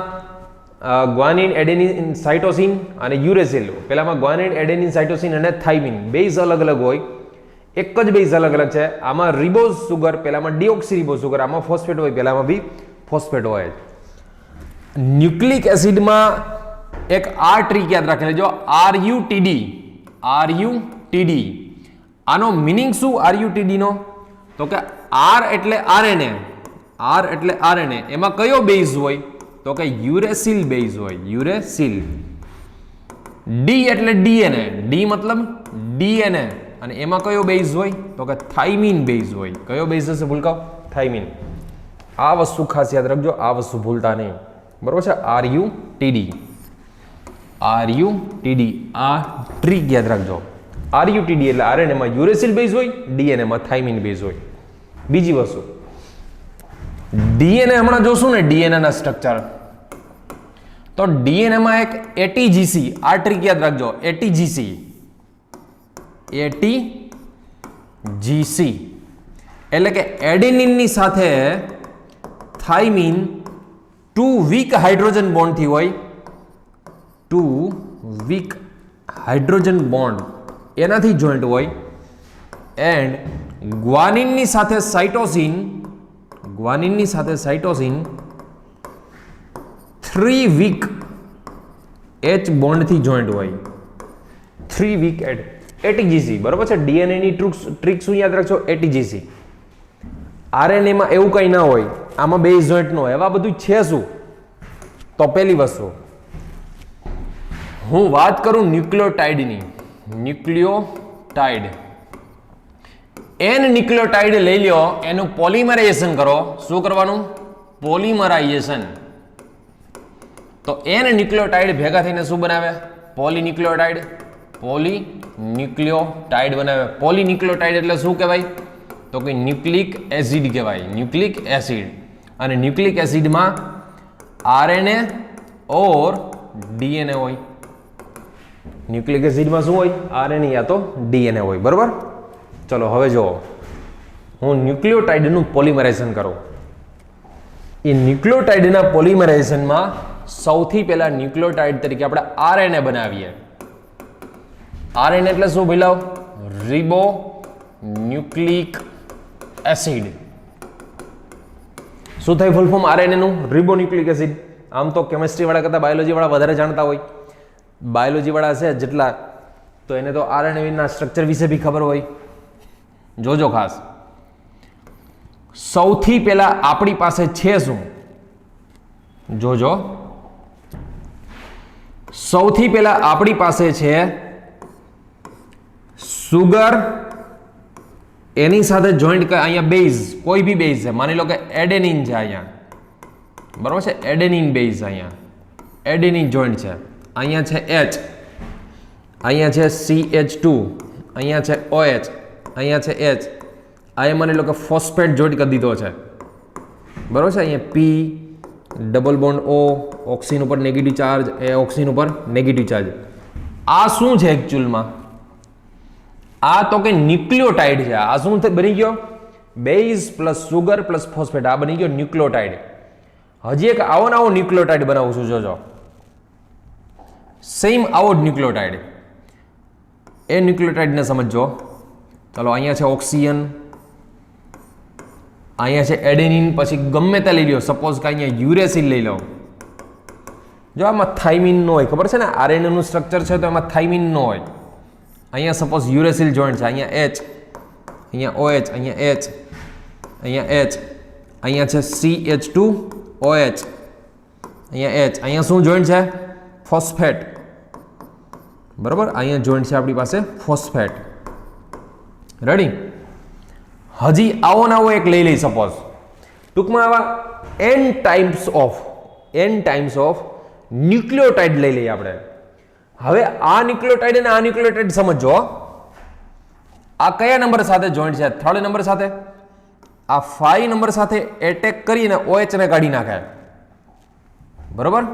ગ્વાનિન, એડેનિન, સાઇટોસિન અને યુરેસિલ. પેલામાં ગ્વાનિન, એડેનિન, સાઇટોસિન અને થાઇમિન બેઝ અલગ અલગ હોય. એક જ બેઝ અલગ અલગ છે. આમાં રિબોઝ સુગર, પેલામાં ડીઓક્સી રિબોઝ સુગર, આમાં ફોસ્ફેટ હોય, પેલામાં બી ફોસ્ફેટ હોય. ન્યુક્લિક એસિડમાં એક આ ટ્રીક યાદ રાખી લેજો, RUTD. RUTD આનો મિનિંગ શું? RUTD નો તો કે R એટલે આરએનએ, R એટલે આરએનએ, એમાં કયો બેઝ હોય તો કે યુરેસિલ બેઝ હોય, યુરેસિલ. D એટલે ડીએનએ, D મતલબ ડીએનએ, અને એમાં કયો બેઝ હોય તો કે થાઇમિન બેઝ હોય. કયો બેઝ હશે ભૂલકાઓ? થાઇમિન. આ વસ્તુ ખાસ યાદ રાખજો, આ વસ્તુ ભૂલતા નહીં, બરોબર છે. RUTD, RUTD આ ટ્રીક યાદ રાખજો. RUTD એટલે આરએનએમાં યુરેસિલ બેઝ હોય, ડીએનએમાં થાઇમિન બેઝ હોય. બીજી વસ્તુ ડીએનએ હમણાં જોશું ને, ડીએનએ ના સ્ટ્રક્ચર. તો ડીએનએમાં એક એટીજીસી, આ ટ્રીક યાદ રાખજો, એટીજીસી, એટીજીસી એટલે કે એડેનિનની સાથે થાઇમિન 2 વીક હાઇડ્રોજન બોન્ડથી હોય. 2 વીક હાઇડ્રોજન બોન્ડ એનાથી જોઈન્ટ હોય. એન્ડ ગ્વાનિનની સાથે સાઇટોસિન, ગ્વાનિનની સાથે સાઇટોસિન 3 વીક H બોન્ડથી જોઈન્ટ હોય. 3 વીક એટીજીસી, બરોબર છે. ડીએનએ ની ટ્રીક શું યાદ રાખજો? એટીજીસી. આરએનએમાં એવું કંઈ ના હોય, આમાં બેઝ જોઈન્ટ ન હોય. એવા બધું છે શું? તો પહેલી વસ્તુ હું વાત કરું ન્યુક્લિયોટાઇડની. ન્યુક્લિયોટાઇડ, N ન્યુક્લિયોટાઇડ લઈ લ્યો, એનું પોલિમરાઇઝેશન કરો. શું કરવાનું? પોલિમરાઇઝેશન. તો N ન્યુક્લિયોટાઇડ ભેગા થઈને શું બનાવે? પોલીન્યુક્લિયોટાઇડ. પોલીન્યુક્લિયોટાઇડ બનાવે. પોલીન્યુક્લિયોટાઇડ એટલે શું કહેવાય તો કે ન્યુક્લિક એસિડ કહેવાય, ન્યુક્લિક એસિડ. અને ન્યુક્લિક એસિડમાં આરએનએ ઓર ડીએનએ હોય. ન્યુક્લિક એસિડમાં શું હોય? આરએનએ યા તો ડીએનએ હોય, બરોબર. ચલો હવે જો હું ન્યુક્લિયોટાઇડનું પોલિમરાઇઝેશન કરું. એ ન્યુક્લિયોટાઇડના પોલિમરાઇઝેશનમાં સૌથી પહેલા ન્યુક્લિયોટાઇડ તરીકે આપણે આરએનએ બનાવીએ. આરએનએ એટલે શું ભઈલાઓ? રિબો ન્યુક્લિક એસિડ. શું થાય ફૂલ ફોર્મ આરએનએ નું? રિબો ન્યુક્લિક એસિડ. આમ તો કેમિસ્ટ્રી વાળા કરતા બાયોલોજી વાળા વધારે જાણતા હોય. બાયોલોજી વાળા છે જેટલા, તો એને તો આરએનએ ના સ્ટ્રક્ચર વિશે બી ખબર હોય. જોજો ખાસ. સૌથી પહેલા આપણી પાસે છે શું? જોજો, સૌથી પહેલા આપણી પાસે છે સુગર, એની સાથે જોઈન્ટ અહીંયા બેઝ, કોઈ બી બેઝ છે, માની લો કે એડેનિન છે અહીંયા, બરોબર છે. એડેનિન બેઝ, અહીંયા એડેનિન જોઈન્ટ છે. અહીંયા છે H, અહીંયા છે CH2, અહીંયા છે OH, અહીંયા છે H. આ માની લો કે ફોસ્ફેટ જોઈન્ટ કરી દીધો છે. બરાબર છે. અહીંયા P double bond O, oxygen ઉપર નેગેટિવ ચાર્જ, એ ઓક્સિજન ઉપર નેગેટિવ ચાર્જ. આ શું છે એકચ્યુઅલમાં? આ તો કે ન્યુક્લિયોટાઇડ છે. આ શું બની ગયો? Base plus sugar plus phosphate. આ બની ગયો ન્યુક્લિયોટાઇડ. હજી એક આવો ને આવો ન્યુક્લિયોટાઇડ બનાવું છું, જોજો. સેમ આવો જ ન્યુક્લિયોટાઇડ. એ ન્યુક્લિયોટાઇડને સમજો. ચાલો, અહીંયા છે ઓક્સિજન, અહીંયા છે એડેનિન, પછી ગમે તે લઈ લો. સપોઝ કે અહીંયા યુરેસિલ લઈ લો. જો આમાં થાઇમિન ન હોય, ખબર છે ને, આરએનએ નું સ્ટ્રક્ચર છે તો એમાં થાઇમિન ન હોય. અહીંયા સપોઝ યુરેસિલ જોઈન્ટ છે, અહીંયા એચ, અહીંયા OH, અહીંયા એચ, અહીંયા એચ, અહીંયા છે CH2OH, અહીંયા એચ, અહીંયા શું જોઈન્ટ છે? ફોસ્ફેટ. બરાબર, અહીંયા જોઈન્ટ છે આપણી પાસે ફોસ્ફેટ. રેડી? હજી આવો ને આવો એક લઈ લઈ. સપોઝ ટૂંકમાં આવા n ટાઈમ્સ ઓફ ન્યુક્લિયોટાઇડ લઈ લઈએ આપણે. હવે આ ન્યુક્લિયોટાઇડ અને આ ન્યુક્લિયોટાઇડ સમજો. આ કયા નંબર સાથે જોઈન્ટ છે? 3rd નંબર સાથે. આ 5 નંબર સાથે એટેક કરીને OH ને કાઢી નાખે. બરોબર?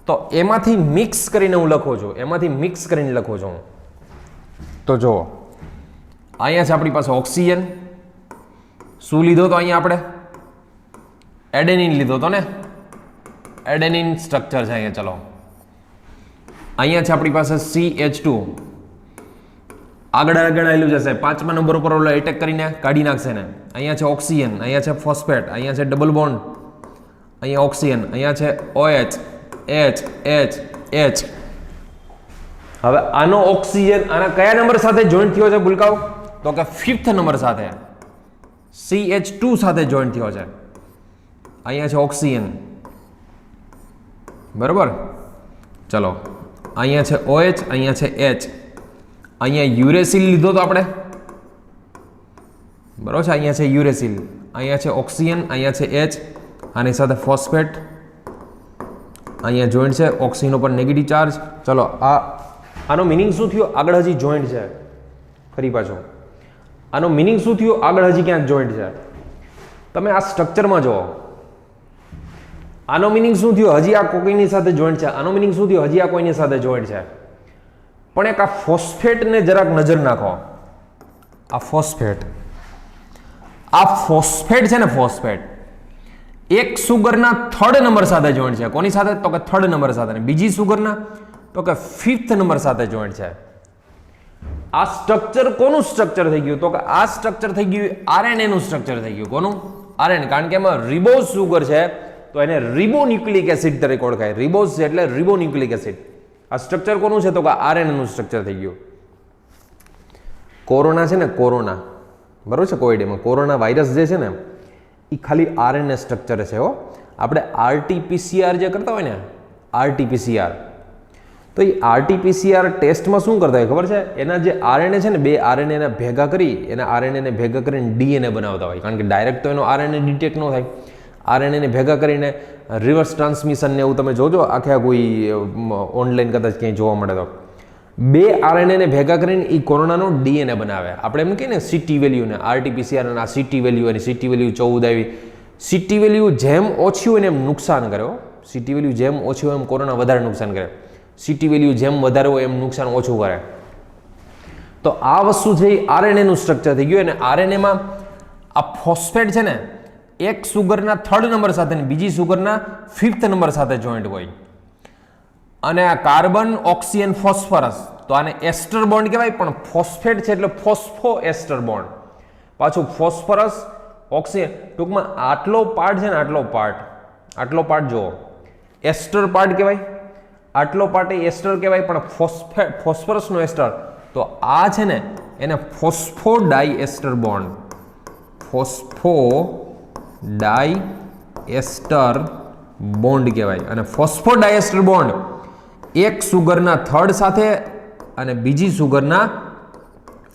તો એમાંથી મિક્સ કરીને હું લખું છું, તો જો અહીંયા છે આપણી પાસે ઓક્સિજન. શું લીધો તો અહીંયા આપણે? એડેનિન લીધો તો ને. એડેનિન સ્ટ્રક્ચર છે અહીંયા. ચલો, અહીંયા છે આપણી પાસે CH2. આગળ આવેલું જશે, 5મા નંબર ઉપર ઓલો એટેક કરીને કાઢી નાખશે ને. અહીંયા છે ઓક્સિજન, અહીંયા છે ફોસ્ફેટ, અહીંયા છે ડબલ બોન્ડ, અહીંયા ઓક્સિજન, અહીંયા છે OH, H, H, H. હવે આનો ઓક્સિજન આના કયા નંબર સાથે જોઈન્ટ થયો છે ભૂલકાઓ? તો કે 5th નંબર સાથે, CH2 સાથે જોઈન્ટ થયો છે. અહીંયા છે ઓક્સિજન. બરોબર? ચલો, અહીંયા છે OH, અહીંયા છે H, અહીંયા યુરેસિલ લીધો તો આપણે. બરોબર છે? અહીંયા છે યુરેસિલ, અહીંયા છે ઓક્સિજન, અહીંયા છે H, આની સાથે ફોસ્ફેટ, અહીંયા જોઈન્ટ છે, ઓક્સિજન ઉપર નેગેટિવ ચાર્જ. ચલો, આનો મિનિંગ શું થયો? આગળ હજી જોઈન્ટ છે. ફરી પાછો આનો મિનિંગ શું થયું? આગળ હજી ક્યાંક જોઈન્ટ છે. તમે આ સ્ટ્રક્ચરમાં જુઓ. આનો મિનિંગ શું થયું? હજી આ કોઈની સાથે જોઈન્ટ છે. આનો મિનિંગ શું થયું? હજી આ કોઈની સાથે જોઈન્ટ છે. પણ એક આ ફોસ્ફેટને જરાક નજર નાખો. આ ફોસ્ફેટ છે ને, ફોસ્ફેટ એક સુગરના 3rd નંબર સાથે જોઈન્ટ છે. કોની સાથે? તો કે 3rd નંબર સાથે. બીજી સુગરના તો કે 5th નંબર સાથે જોઈન્ટ છે. આ સ્ટ્રક્ચર કોનું સ્ટ્રક્ચર થઈ ગયું? તો કે આ સ્ટ્રક્ચર થઈ ગયું આરએનએ નું સ્ટ્રક્ચર થઈ ગયું. કોનું? આરએનએ. કારણ કે એમાં રિબોઝ સુગર છે તો એને રિબોન્યુક્લિક એસિડ તરીકે ઓળખાય. રિબોઝ છે એટલે રિબોન્યુક્લિક એસિડ. આ સ્ટ્રક્ચર કોનું છે? તો કે આરએનએ નું સ્ટ્રક્ચર થઈ ગયું. કોરોના છે ને, કોરોના, બરોબર છે, કોવિડમાં કોરોના વાયરસ જે છે ને, એ ખાલી આરએનએ સ્ટ્રક્ચર છે. આપણે RT-PCR જે કરતા હોય ને, RT-PCR, તો એ RT-PCR ટેસ્ટમાં શું કરતા હોય ખબર છે? એના જે આરએનએ છે ને, 2 આરએનએ ભેગા કરી, એના આરએનએ ભેગા કરીને DNA બનાવતા હોય. કારણ કે ડાયરેક્ટ તો એનો આરએનએ ડિટેક્ટ ન થાય. આરએનએ ભેગા કરીને રિવર્સ ટ્રાન્સમિશન ને એવું તમે જોજો આખે કોઈ ઓનલાઈન કદાચ ક્યાંય જોવા મળે તો. 2 આરએનએ ભેગા કરીને એ કોરોનાનો DNA બનાવે. આપણે એમ કહીએ ને CT વેલ્યુ ને, RT-PCR અને આ CT વેલ્યુ, અને CT વેલ્યુ 14 આવી. CT વેલ્યુ જેમ ઓછી હોય ને એમ નુકસાન કરે. CT વેલ્યુ જેમ ઓછી હોય એમ કોરોના વધારે નુકસાન કરે. CT વેલ્યુ જેમ વધારે હોય એમ નુકસાન ઓછું કરે. તો આ વસ્તુ છે એ આરએનએ નું સ્ટ્રક્ચર થઈ ગયું. અને આરએનએમાં આ ફોસ્ફેટ છે ને, એક સુગરના 3rd નંબર સાથે ને બીજી સુગરના 5th નંબર સાથે જોઈન્ટ હોય. અને આ કાર્બન, ઓક્સિજન, ફોસ્ફરસ, તો આને એસ્ટર બોન્ડ કહેવાય. પણ ફોસ્ફેટ છે એટલે ફોસ્ફો એસ્ટર બોન્ડ. પાછું ફોસ્ફરસ, ઓક્સિજન, ટૂંકમાં આટલો પાર્ટ છે ને, આટલો પાર્ટ જુઓ, એસ્ટર પાર્ટ કહેવાય. આટલો પાર્ટ એ એસ્ટર કહેવાય. પણ ફોસ્ફરસનો એસ્ટર, તો આ છે ને એને ફોસ્ફોડાઈએસ્ટર બોન્ડ, ફોસ્ફોડાઈએસ્ટર બોન્ડ કહેવાય. અને ફોસ્ફોડાઈએસ્ટર બોન્ડ એક સુગરના 3rd સાથે અને બીજી સુગરના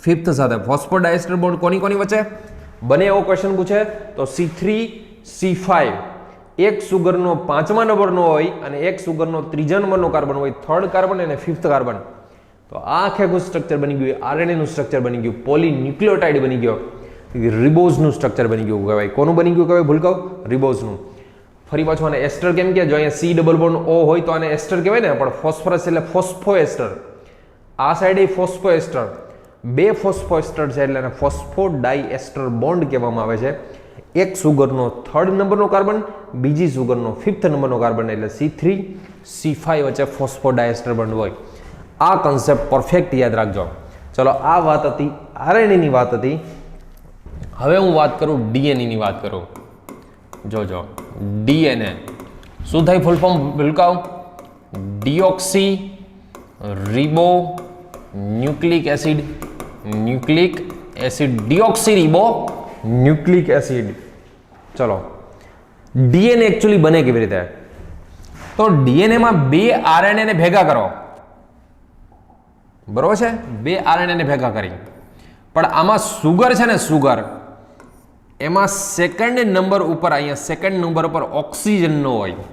5th સાથે. ફોસ્ફોડાઈએસ્ટર બોન્ડ કોની વચ્ચે બને એવો ક્વેશ્ચન પૂછે તો C3C5. એક સુગરનો 5મા નંબરનો હોય અને એક સુગરનો 3જા નંબરનો કાર્બન હોય, 3rd કાર્બન અને 5th કાર્બન. તો આ આખે સ્ટ્રક્ચર બની ગયું, આરએનએ નું સ્ટ્રક્ચર બની ગયું, પોલીન્યુક્લિયોટાઇડ બની ગયો. રિબોઝનું સ્ટ્રક્ચર બની ગયું કહેવાય. કોનું બની ગયું કહેવાય ભૂલકાઓ? રિબોઝનું. ફરી પાછું આને એસ્ટર કેમ કે જો અહીંયા સી ડબલ બોન્ડ ઓ હોય તો આને એસ્ટર કહેવાય ને, પણ ફોસ્ફરસ એટલે ફોસ્ફોએસ્ટર. આ સાઈડે ફોસ્ફોએસ્ટર, બે ફોસ્ફોએસ્ટર છે એટલે એને ફોસ્ફોડાઈએસ્ટર બોન્ડ કહેવામાં આવે છે. એક સુગરનો 3rd નંબરનો કાર્બન, બીજી સુગરનો 5th નંબરનો કાર્બન એટલે C3 C5 વચ્ચે ફોસ્ફોડાઈએસ્ટર બોન્ડ હોય. આ કન્સેપ્ટ પરફેક્ટ યાદ રાખજો. ચલો આ વાત હતી આરએનએની વાત હતી. હવે હું વાત કરું ડીએનએની વાત કરું. જોજો ડીએનએ શું થાય ફૂલ ફોર્મ ભૂલકાઓ? Deoxy ribo nucleic acid. Nucleic acid, deoxy ribo nucleic acid. ચલો ડીએનએ એકચ્યુઅલી બને કેવી રીતે? તો ડીએનએમાં બે આરએનએ ને ભેગા કરો, બરોબર છે? બે આરએનએ ને ભેગા કરી, પણ આમાં સુગર છે ને, સુગર એમાં સેકન્ડ નંબર ઉપર, અહીંયા સેકન્ડ નંબર ઉપર ઓક્સિજન નો હોય,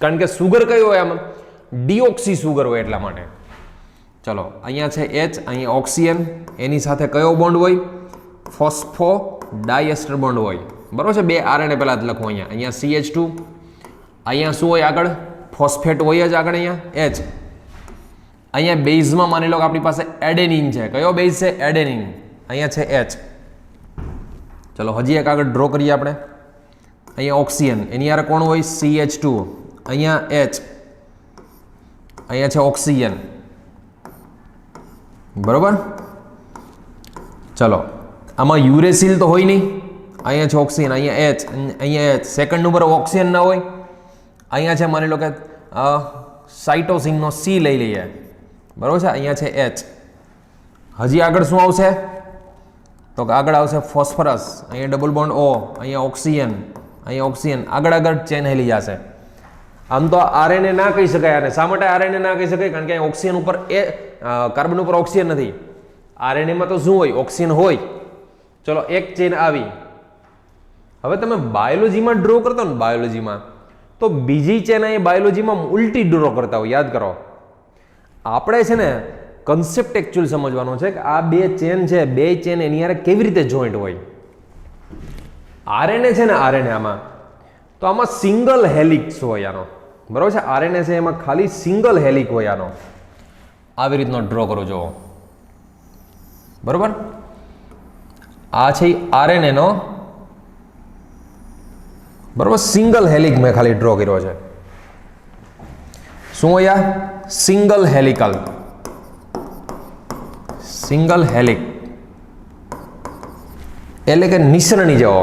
કારણ કે સુગર કયો હોય આમાં? ડીઓક્સી સુગર હોય એટલા માટે. ચલો અહીંયા છે H, અહીંયા ઓક્સિજન, એની સાથે કયો બોન્ડ હોય? ફોસ્ફો ડાયએસ્ટર બોન્ડ હોય, બરોબર છે? બે આરએનએ પહેલા જ લખો. અહીંયા CH2, અહીંયા શું હોય આગળ? ફોસ્ફેટ હોય જ આગળ, અહીંયા H. અહીંયા બેઝમાં માની લો કે આપણી પાસે એડેનિન છે. કયો બેઝ છે? એડેનિન. અહીંયા છે H. ચલો હજી એક આગળ ડ્રો કરીએ આપણે. અહીંયા ઓક્સિજન, એની યાર કોણ હોય? CH2. અહીંયા H, અહીંયા છે ઓક્સિજન, બરોબર? ચલો આમાં યુરેસિલ તો હોય નહીં. અહીંયા છે ઓક્સિજન, અહીંયા H, અહીંયા H. સેકન્ડ નંબર ઓક્સિજન ના હોય. અહીંયા છે માની લો કે સાઇટોસિનનો C લઈ લઈએ, બરોબર છે? અહીંયા છે H. હજી આગળ શું આવશે? તો આગળ આવશે ફોસ્ફરસ, અહીંયા ડબલ બોન્ડ O, અહીંયા ઓક્સિજન, અહીંયા ઓક્સિજન. આગળ આગળ ચેન હેલી જશે. આમ તો આરએનએ ના કહી શકાય આને. શા માટે આરએનએ ના કહી શકાય? કારણ કે અહીંયા ઓક્સિજન ઉપર કાર્બન ઉપર ઓક્સિજન નથી. આરએનએમાં તો શું હોય? ઓક્સિજન હોય. ચલો એક ચેન આવી. હવે તમે બાયોલોજીમાં ડ્રો કરતો ને, બાયોલોજીમાં તો બીજી ચેન અહીં બાયોલોજીમાં ઉલટી ડ્રો કરતા હોય. યાદ કરો, આપણે છે ને કન્સેપ્ટ એકચ્યુઅલ સમજવાનો છે કે આ બે ચેન છે, બે ચેન એની યારે કેવી રીતે જોઈન્ટ હોય. આરએનએ છે ને, આરએનએ આમાં તો આમાં સિંગલ હેલિક્સ હોય આનો, બરોબર છે? આરએનએ છે એમાં ખાલી સિંગલ હેલિક હોય આનો. આવી રીતનો ડ્રો કરો જો, બરોબર? આ છે આરએનએ નો, બરોબર? સિંગલ હેલિક મેં ખાલી ડ્રો કર્યો છે. શું હોય? સિંગલ હેલિકલ, સિંગલ હેલિક એટલે કે નિસરણી જેવો,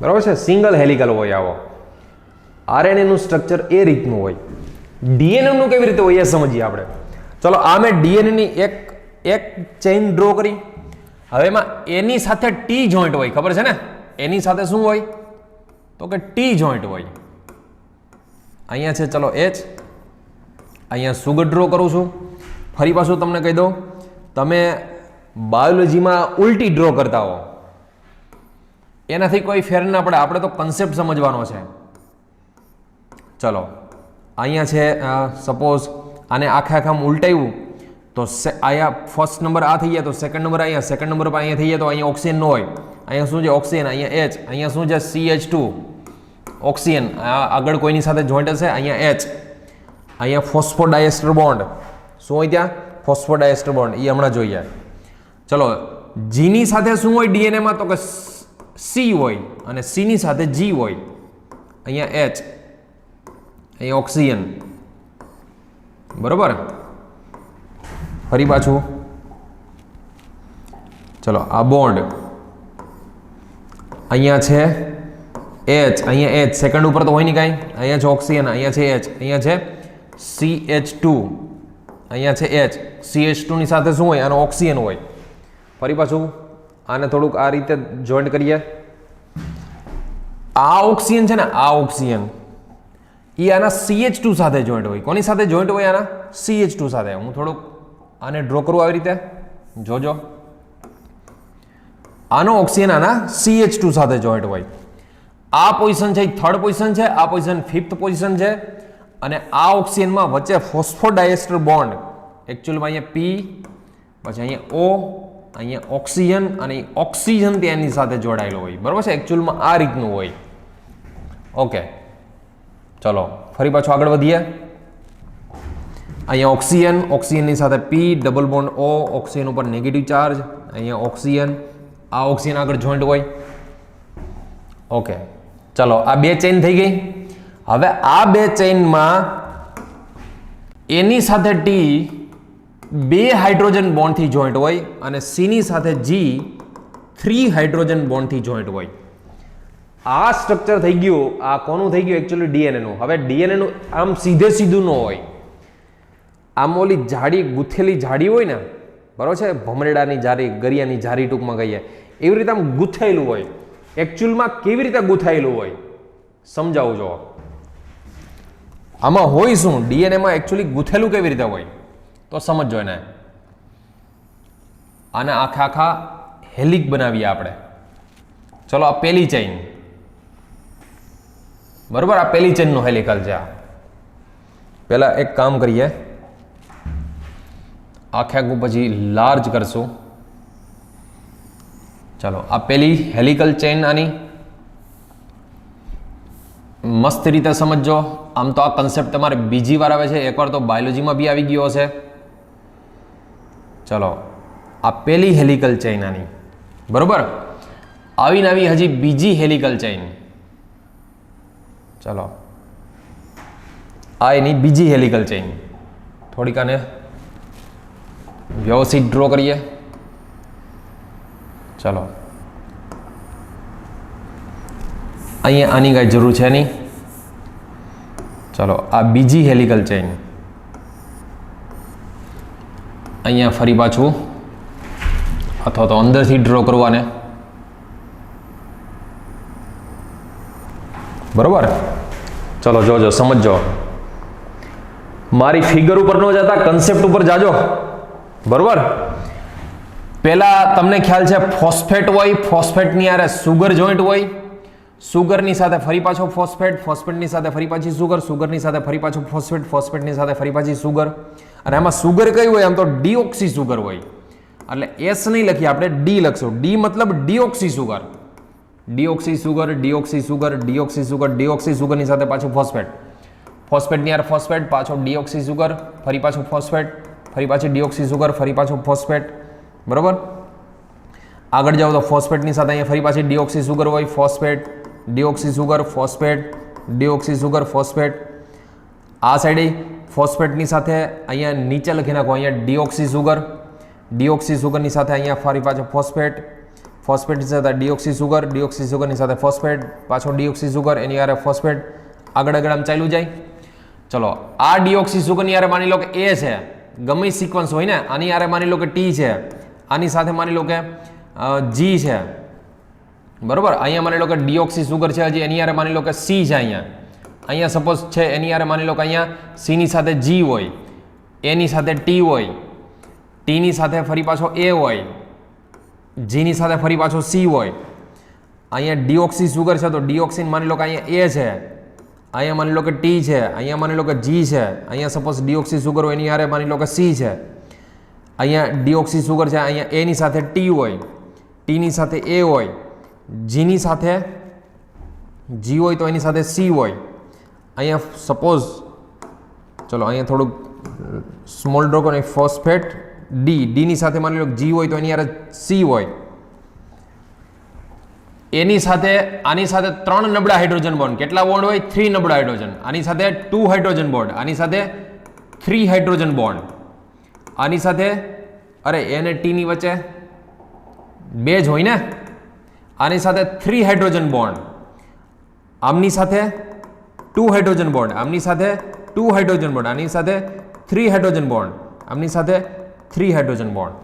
બરાબર છે? સિંગલ હેલિકલ હોય આવો. આરએનએ નું સ્ટ્રક્ચર એ રીતનું હોય. ડીએનએ નું કેવી રીતે હોય એ સમજીએ આપણે. ચલો આ મેં ડીએનએ ની એક ચેઇન ડ્રો કરી. હવે એમાં એની સાથે ટી જોઈન્ટ હોય, ખબર છે ને? એની સાથે શું હોય? તો કે ટી જોઈન્ટ હોય. અહીંયા છે ચલો H, અહીંયા સુગર ડ્રો કરું છું. ફરી પાછું તમને કહી દઉં, તમે બાયોલોજીમાં ઉલટી ડ્રો કરતા હો એનાથી કોઈ ફેર ના પડે. આપણે તો કન્સેપ્ટ સમજવાનો છે. ચલો અહીંયા છે સપોઝ આને આખામ ઉલટાવ્યું તો અહીંયા ફર્સ્ટ નંબર આ થઈ ગયા તો સેકન્ડ નંબર અહીંયા, સેકન્ડ નંબર પર અહીંયા થઈ ગયા તો અહીંયા ઓક્સિજન ન હોય. અહીંયા શું છે? ઓક્સિજન. અહીંયા H, અહીંયા શું છે? CH2 oxygen. આગળ કોઈની સાથે જોઈન્ટ હશે, અહીંયા H. અહીંયા ફોસ્ફોડાયએસ્ટર બોન્ડ શું હોય? ત્યાં ફોસ્ફોડાયએસ્ટર બોન્ડ, એ હમણાં જોઈએ. ચલો જીની સાથે શું હોય ડીએનએમાં? તો કે C હોય અને C ની સાથે G હોય. અહીંયા H, અહીંયા ઓક્સિજન, બરોબર? ફરી પાછું ચલો આ બોન્ડ અહીંયા છે H, અહીંયા H. સેકન્ડ ઉપર તો હોય નહીં કાંઈ. અહીંયા છે ઓક્સિજન, અહીંયા છે H, અહીંયા છે CH2, અહીંયા છે H. CH2 ની સાથે શું હોય? આનો ઓક્સિજન હોય. ફરી પાછું આને થોડુંક આ રીતે જોઈન્ટ કરીએ. આ ઓક્સિજન છે ને, આ ઓક્સિજન એ આના CH2 સાથે જોઈન્ટ હોય. કોની સાથે જોઈન્ટ હોય? આના CH2 સાથે. હું થોડુંક આને ડ્રો કરું આવી રીતે, જોજો. આનો ઓક્સિજન આના CH2 સાથે જોઈન્ટ હોય. આ પોઝિશન છે, થર્ડ પોઝિશન છે. આ પોઝિશન ફિફ્થ પોઝિશન છે. અને આ ઓક્સિજનમાં વચ્ચે ફોસ્ફોડાયએસ્ટર બોન્ડ, એકચ્યુઅલમાં અહીંયા P, પછી અહીંયા O, અહીંયા ઓક્સિજન અને ઓક્સિજન તેની સાથે જોડાયેલો હોય, બરાબર છે. એકચ્યુઅલમાં આ રીતનું હોય. ઓકે, ચલો ફરી પાછું આગળ વધીએ. અહીંયા ઓક્સિજન, ઓક્સિજનની સાથે P double bond O, oxygen ઉપર નેગેટિવ ચાર્જ. અહીંયા ઓક્સિજન, આ ઓક્સિજન આગળ જોઈન્ટ હોય. ઓકે, ચલો આ બે ચેઇન થઈ ગઈ. હવે આ બે ચેઇનમાં એની સાથે ટી બે હાઇડ્રોજન બોન્ડથી જોઈન્ટ હોય અને સીની સાથે જી 3 હાઇડ્રોજન બોન્ડથી જોઈન્ટ હોય. આ સ્ટ્રક્ચર થઈ ગયું. આ કોનું થઈ ગયું? એકચ્યુઅલી ડીએનએનું. હવે ડીએનએનું આમ સીધે સીધું ન હોય, આમ ઓલી જાડી ગુથેલી જાડી હોય ને, બરાબર છે, ભમરેડાની જારી, ગરિયાની જારી ટૂંકમાં કહીએ, એવી રીતે આમ ગુથાયેલું હોય. એકચ્યુઅલમાં કેવી રીતે ગુથાયેલું હોય સમજાવું જો. આમાં હોય શું? ડીએનએમાં એકચ્યુઅલી ગુથેલું કેવી રીતે હોય તો સમજો એને. આને આખા હેલિક બનાવીએ આપણે. ચલો આ પહેલી ચેઇન, બરોબર, આ પહેલી ચેઇનનું હેલિકલ છે. પહેલા એક કામ કરીએ, આખું પછી લાર્જ કરશું. ચલો આ પહેલી હેલિકલ ચેઇન, આની મસ્ત રીતે સમજો. આમ તો આ કન્સેપ્ટ તમારે બીજી વાર આવે છે, એકવાર તો બાયોલોજીમાં બી આવી ગયો હશે. ચલો આ પહેલી હેલિકલ ચેઇન આની, બરોબર. આવીને આવી હજી બીજી હેલિકલ ચેઇન. ચલો આ એની બીજી હેલિકલ ચેઇન. થોડીક આને વ્યવસ્થિત ડ્રો કરીએ. ચલો અહીંયા આની કાંઈ જરૂર છે નહીં. ચલો આ બીજી હેલિકલ ચેઇન. અહીંયા ફરી પાછું અથવા તો અંદરથી ડ્રો કરવાને, બરોબર. ચલો જોજો, સમજો. મારી ફિગર ઉપર ન જતા કન્સેપ્ટ ઉપર જાજો, બરોબર. પહેલા તમને ખ્યાલ છે ફોસ્ફેટ હોય, ફોસ્ફેટની આરે સુગર જોઈન્ટ હોય, સુગરની સાથે ફરી પાછો ફોસ્ફેટ, ફોસ્ફેટની સાથે ફરી પાછી સુગર, સુગરની સાથે ફરી પાછું ફોસ્ફેટ, ફોસ્ફેટની સાથે ફરી પાછી સુગર. અને આમાં સુગર કઈ હોય? આમ તો ડીઓક્સી સુગર હોય. એટલે એસ નહીં લખીએ આપણે, ડી લખશું. ડી મતલબ deoxy sugar. Deoxy sugar, deoxy sugar, deoxy sugar, deoxy સુગરની સાથે પાછું ફોસ્ફેટ, ફોસ્ફેટની યાર ફોસ્ફેટ, પાછો ડીઓક્સી સુગર, ફરી પાછું ફોસ્ફેટ, ફરી પાછી ડીઓક્સી સુગર, ફરી પાછું ફોસ્ફેટ, બરોબર. આગળ જાઓ તો ફોસ્ફેટની સાથે અહીંયા ફરી પાછી ડીઓક્સી સુગર હોય, phosphate, deoxy sugar, phosphate, deoxy sugar, phosphate. આ સાઈડે ફોસ્ફેટની સાથે અહીંયા નીચે લખી નાખો, અહીંયા ડીઓક્સી સુગર, ડીઓક્સી સુગરની સાથે અહીંયા ફરી પાછો ફોસ્ફેટ, ફોસ્ફેટની સાથે ડીઓક્સી સુગર, ડીઓક્સી સુગરની સાથે ફોસ્ફેટ, પાછો ડીઓક્સી સુગર, એની આરે ફોસ્ફેટ. આગળ આમ ચાલ્યું જાય. ચલો આ ડીઓક્સી સુગરની આરે માની લો કે એ છે, ગમે સિક્વન્સ હોય ને, આની આરે માની લો કે ટી છે, આની સાથે માની લો કે જી છે, બરોબર. અહીંયા માની લો કે ડીઓક્સી સુગર છે, હજી એની આરે માની લો કે સી છે. અહીંયા સપોઝ છે એની આરે માની લો કે અહીંયા સીની સાથે જી હોય, એની સાથે ટી હોય, ટીની સાથે ફરી પાછો એ હોય, જીની સાથે ફરી પાછો સી હોય. અહીંયા ડીઓક્સી સુગર છે તો ડીઓક્સિન માની લો કે અહીંયા એ છે, અહીંયા માની લો કે ટી છે, અહીંયા માની લો કે જી છે, અહીંયા સપોઝ ડીઓક્સી સુગર હોય એની આરે માની લો કે સી છે, અહીંયા ડીઓક્સી સુગર છે, અહીંયા એની સાથે ટી હોય, ટીની સાથે એ હોય, જીની સાથે જી હોય તો એની સાથે સી હોય. અહીંયા સપોઝ ચલો અહીંયા થોડુંક સ્મોલ ડ્રો કરો, ફોસ્ફેટ ડી, ડીની સાથે માની લો જી હોય તો એની યાર સી હોય, એની સાથે આની સાથે 3 નબળા હાઇડ્રોજન બોન્ડ. કેટલા બોન્ડ હોય? 3 નબળા હાઇડ્રોજન. આની સાથે 2 હાઇડ્રોજન બોન્ડ, આની સાથે 3 હાઇડ્રોજન બોન્ડ, આની સાથે અરે એને ટીની વચ્ચે 2 જ હોય ને, આની સાથે 3 હાઇડ્રોજન બોન્ડ, આમની સાથે 2 હાઇડ્રોજન બોન્ડ, આમની સાથે 2 હાઇડ્રોજન બોન્ડ, આની સાથે 3 હાઇડ્રોજન બોન્ડ, આમની સાથે 3 હાઇડ્રોજન બોન્ડ.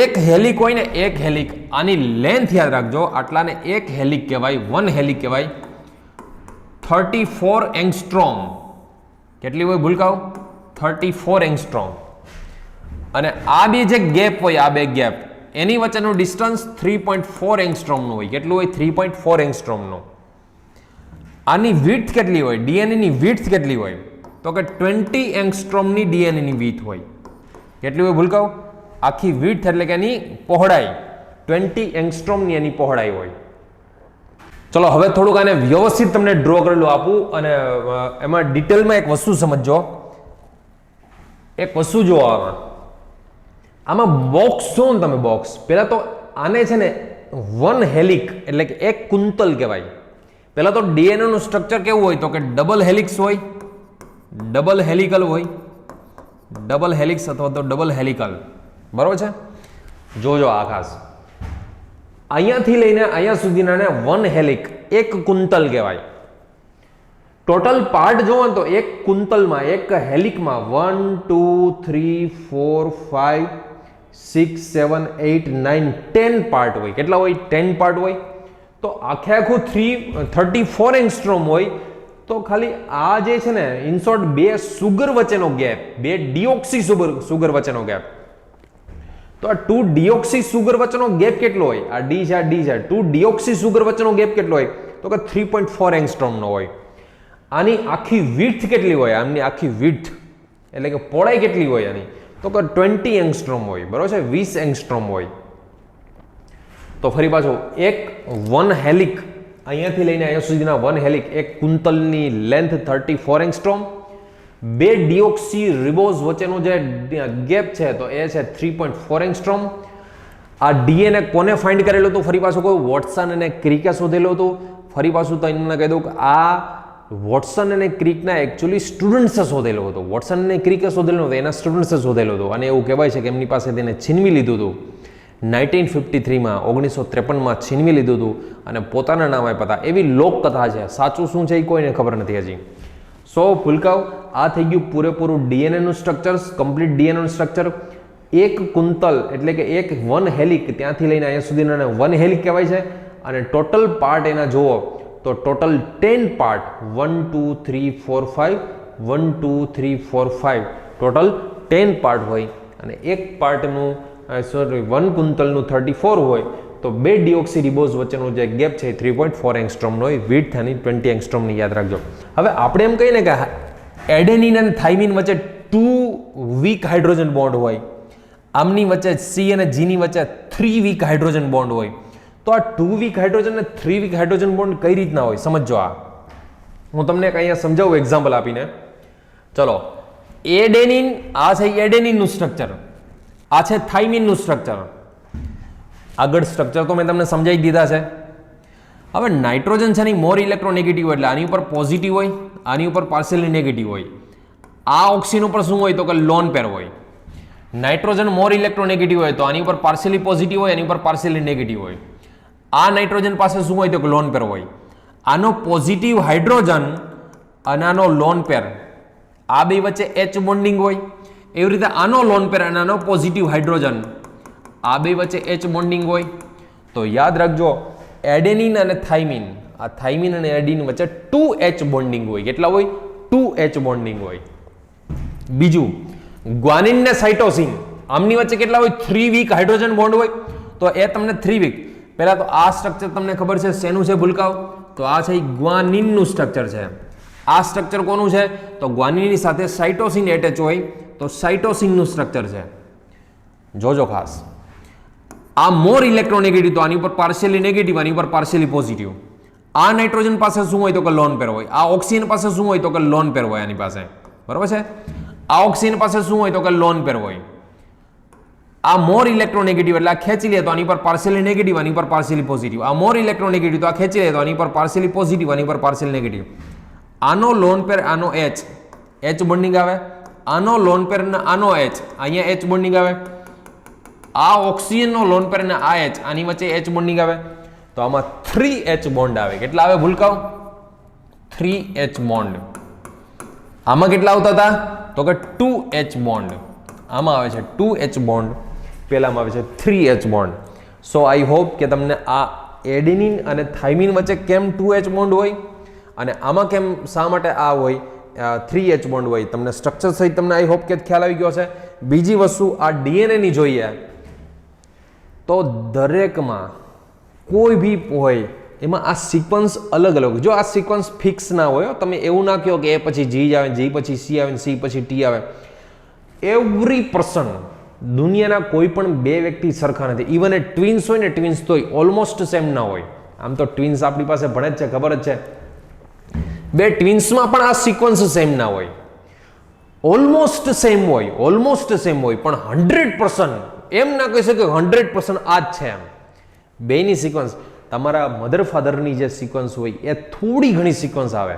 એક હેલિક હોય ને, એક હેલિક, આની લેન્થ યાદ રાખજો, આટલાને એક હેલિક કહેવાય, 1 હેલિક કહેવાય. 34 એંગસ્ટ્રોમ. કેટલી હોય ભૂલકાઓ? 34 એંગસ્ટ્રોમ. અને આ બે જે ગેપ હોય, આ બે ગેપ, એની વચ્ચેનું ડિસ્ટન્સ 3.4 એંગસ્ટ્રોમનું હોય. કેટલું હોય? 3.4 એંગસ્ટ્રોમનું. આની વિડ્થ કેટલી હોય? ડીએનએની વિડ્થ કેટલી હોય? તો કે 20 એંગસ્ટ્રોમની ડીએનએની વિડ્થ હોય. કેટલી હોય ભૂલકાઓ? આખી વિડ્થ એટલે કે એની પહોળાઈ 20 એંગસ્ટ્રોમની એની પહોળાઈ હોય. ચલો હવે થોડુંક આને વ્યવસ્થિત તમને ડ્રો કરેલું આપું અને એમાં ડિટેલમાં એક વસ્તુ સમજજો. એક વસ્તુ જો આમાં બોક્સ જો ને તમે બોક્સ, પહેલા તો આને છે ને વન હેલિક એટલે કે એક કુંતલ કહેવાય. પહેલા તો ડીએનએ નું સ્ટ્રક્ચર કેવું હોય તો કે ડબલ હેલિક્સ હોય, ડબલ હેલિકલ હોય, ડબલ હેલિક્સ અથવા તો ડબલ હેલિકલ. બરોબર છે? જોજો આ ખાસ અહીંયાથી લઈને અહીંયા સુધીના વન હેલિક એક કુંતલ કહેવાય. ટોટલ પાર્ટ જોવો તો એક કુંતલમાં એક હેલિકમાં 1 2 3 4 5 6 7 8 9 10 પાર્ટ હોય. કેટલા હોય? 10 પાર્ટ હોય. તો આખે આખું 34 એંગસ્ટ્રોમ હોય. તો ખાલી આ જે છે ને ઇન શોર્ટ બે સુગર વચ્ચેનો ગેપ, બે ડીઓક્સી સુગર વચ્ચેનો ગેપ, તો આ 2 ડીઓક્સી સુગર વચ્ચેનો ગેપ કેટલો હોય? આ ડી છે, આ ડી છે. 2 ડીઓક્સી સુગર વચ્ચેનો ગેપ કેટલો હોય? તો કે 3.4 એંગસ્ટ્રોમનો હોય. આની આખી વિડ્થ કેટલી હોય? આમની આખી વિડ્થ એટલે કે પહોળાઈ કેટલી હોય આની? તો કે 20 એંગસ્ટ્રોમ હોય. બરોબર છે? 20 એંગસ્ટ્રોમ હોય. તો ફરી પાછું એક વન હેલિક, અહીંયાથી લઈને અહીંયા સુધીના વન હેલિક, એક કુંતલની લેન્થ 34 એંગસ્ટ્રોમ, બે ડીઓક્સી રિબોઝ વચ્ચેનો જે ગેપ છે તો એ છે 3.4 એંગસ્ટ્રોમ. આ ડીએનએ કોને ફાઇન્ડ કરેલું હતું? ફરી પાછું કોઈ વોટસન અને ક્રિકે શોધેલું હતું. ફરી પાછું તો એને કહી દઉં કે આ વોટસન અને ક્રિકના એકચ્યુઅલી સ્ટુડન્ટ્સે શોધેલો હતો. વોટસન અને ક્રિકે શોધેલો હતો, એના સ્ટુડન્ટ્સે શોધેલો હતો. અને એવું કહેવાય છે કે એમની પાસે તેને છીનવી લીધું હતું 1953માં, 1953માં છીનવી લીધું હતું અને પોતાના નામ આપ્યા હતા. એવી લોકકથા છે. સાચું શું છે એ કોઈને ખબર નથી હજી. સો ભૂલકાઓ, આ થઈ ગયું પૂરેપૂરું ડીએનએનું સ્ટ્રક્ચર, કમ્પ્લીટ ડીએનએનું સ્ટ્રક્ચર. એક કુંતલ એટલે કે એક વન હેલિક, ત્યાંથી લઈને અહીંયા સુધીના વન હેલિક કહેવાય છે. અને ટોટલ પાર્ટ એના જુઓ તો ટોટલ 10 પાર્ટ, 1 2 3 4 5, 1 2 3 4 5, ટોટલ 10 પાર્ટ હોય. અને એક પાર્ટનું વન કુંતલનું 34 હોય તો બે ડીઓક્સી રિબોઝ વચ્ચેનો જે ગેપ છે 3.4 એંગસ્ટ્રોમનો હોય. વિડ્થ એની 20 એંગસ્ટ્રોમની યાદ રાખજો. હવે આપણે એમ કહીએ ને કે એડેનિન અને થાઇમિન વચ્ચે 2 વીક હાઇડ્રોજન બોન્ડ હોય, આમની વચ્ચે સી અને જીની વચ્ચે 3 વીક હાઇડ્રોજન બોન્ડ હોય. તો આ 2 વીક હાઇડ્રોજન અને 3 વીક હાઇડ્રોજન બોન્ડ કઈ રીતના હોય સમજો. આ હું તમને અહીંયા સમજાવું એક્ઝામ્પલ આપીને. ચલો, એડેનિન, આ છે એડેનિનનું સ્ટ્રક્ચર, આ છે થાઇમિનનું સ્ટ્રક્ચર. આગળ સ્ટ્રક્ચર તો મેં તમને સમજાવી દીધા છે. હવે નાઇટ્રોજન છે ની મોર ઇલેક્ટ્રોનેગેટિવ હોય એટલે આની ઉપર પોઝિટિવ હોય, આની ઉપર પાર્શિયલી નેગેટિવ હોય. આ ઓક્સિજન ઉપર શું હોય તો કે લોન પેર હોય. નાઇટ્રોજન મોર ઇલેક્ટ્રોનેગેટિવ હોય તો આની ઉપર પાર્શિયલી પોઝિટિવ હોય, આની ઉપર પાર્શિયલી નેગેટિવ હોય. આ નાઇટ્રોજન પાસે શું હોય તો કે લોન પેર હોય. આનો પોઝિટિવ હાઇડ્રોજન અને આનો લોન પેર, આ બે વચ્ચે એચ બોન્ડિંગ હોય. એવી રીતે આનો લોન પેર અને આનો પોઝિટિવ હાઇડ્રોજન, આ બે વચ્ચે એચ બોન્ડિંગ હોય. તો યાદ રાખજો, એડેનિન અને થાઇમિન, આ થાઇમિન અને એડેનિન વચ્ચે 2H બોન્ડિંગ હોય. કેટલા હોય? 2H બોન્ડિંગ હોય. બીજું, ગ્વાનિન ને સાઇટોસિન, આમની વચ્ચે કેટલા હોય? 3 વીક હાઇડ્રોજન બોન્ડ હોય. તો એ તમને 3 વીક. પહેલા તો આ સ્ટ્રક્ચર તમને ખબર છે શેનું છે ભૂલકાઓ? તો આ છે ગ્વાનિનનું સ્ટ્રક્ચર છે. આ સ્ટ્રક્ચર કોનું છે? તો ગ્વાનિનની સાથે સાઇટોસિન એટેચ હોય તો સાઇટોસિનનું સ્ટ્રક્ચર છે. જોજો ખાસ. આ મોર ઇલેક્ટ્રોનેગેટિવ તો આની ઉપર પાર્શિયલી નેગેટિવ, આની ઉપર પાર્શિયલી પોઝિટિવ. આ નાઇટ્રોજન પાસે શું હોય તો કે લોન પેર હોય. આ ઓક્સિજન પાસે શું હોય તો કે લોન પેર હોય આની પાસે. બરાબર છે? આ ઓક્સિજન પાસે શું હોય તો કે લોન પેર હોય. આ મોર ઇલેક્ટ્રોનેગેટિવ એટલે આ ખેંચી લે તો આની પર પાર્શિયલી નેગેટિવ, આની પર પાર્શિયલી પોઝિટિવ. આ મોર ઇલેક્ટ્રોનેગેટિવ તો આ ખેંચી લે તો આની પર પાર્શિયલી પોઝિટિવ, આની પર પાર્શિયલી નેગેટિવ. આનો લોન પેર, આનો એચ બોન્ડિંગ આવે. આનો લોન પેર ને આનો એચ, અહીંયા એચ બોન્ડિંગ આવે. આ ઓક્સિજનનો લોન પેર ને આ એચ, આની વચ્ચે એચ બોન્ડિંગ આવે. તો આમાં 3H બોન્ડ આવે. કેટલા આવે ભૂલકાઓ? 3H bond. આમાં કેટલા આવતા હતા તો કે 2H બોન્ડ. આમાં આવે છે 2H બોન્ડ, પેલામાં આવે છે 3H bond. So I hope કે તમને આ એડેનિન અને થાઇમિન વચ્ચે કેમ 2H બોન્ડ હોય અને આમાં કેમ શા માટે આ હોય 3H બોન્ડ હોય, તમને સ્ટ્રક્ચર સહિત તમને આઈ હોપ કે ખ્યાલ આવી ગયો છે. બીજી વસ્તુ, આ ડીએનએ ની જોઈએ તો દરેકમાં કોઈ બી હોય એમાં આ સિક્વન્સ અલગ અલગ. જો આ સિક્વન્સ ફિક્સ ના હોય, તમે એવું ના કહો કે એ પછી જી આવે, જી પછી સી આવે, સી પછી ટી આવે. એવરી પર્સન દુનિયાના કોઈ પણ બે વ્યક્તિ સરખા નથી. ઇવન એ ટ્વિન્સ હોય ને, ટ્વિન્સ તોય ઓલમોસ્ટ સેમ ના હોય. આમ તો ટ્વિન્સ આપણી પાસે ભણે જ છે, ખબર જ છે. બે ટ્વિન્સમાં પણ આ સિક્વન્સ સેમ ના હોય, ઓલમોસ્ટ સેમ હોય, પણ 100% એમ ના કહી શકે 100% આ જ છે એમ. બેની સિક્વન્સ, તમારા મધર ફાધરની જે સિક્વન્સ હોય એ થોડી ઘણી સિક્વન્સ આવે,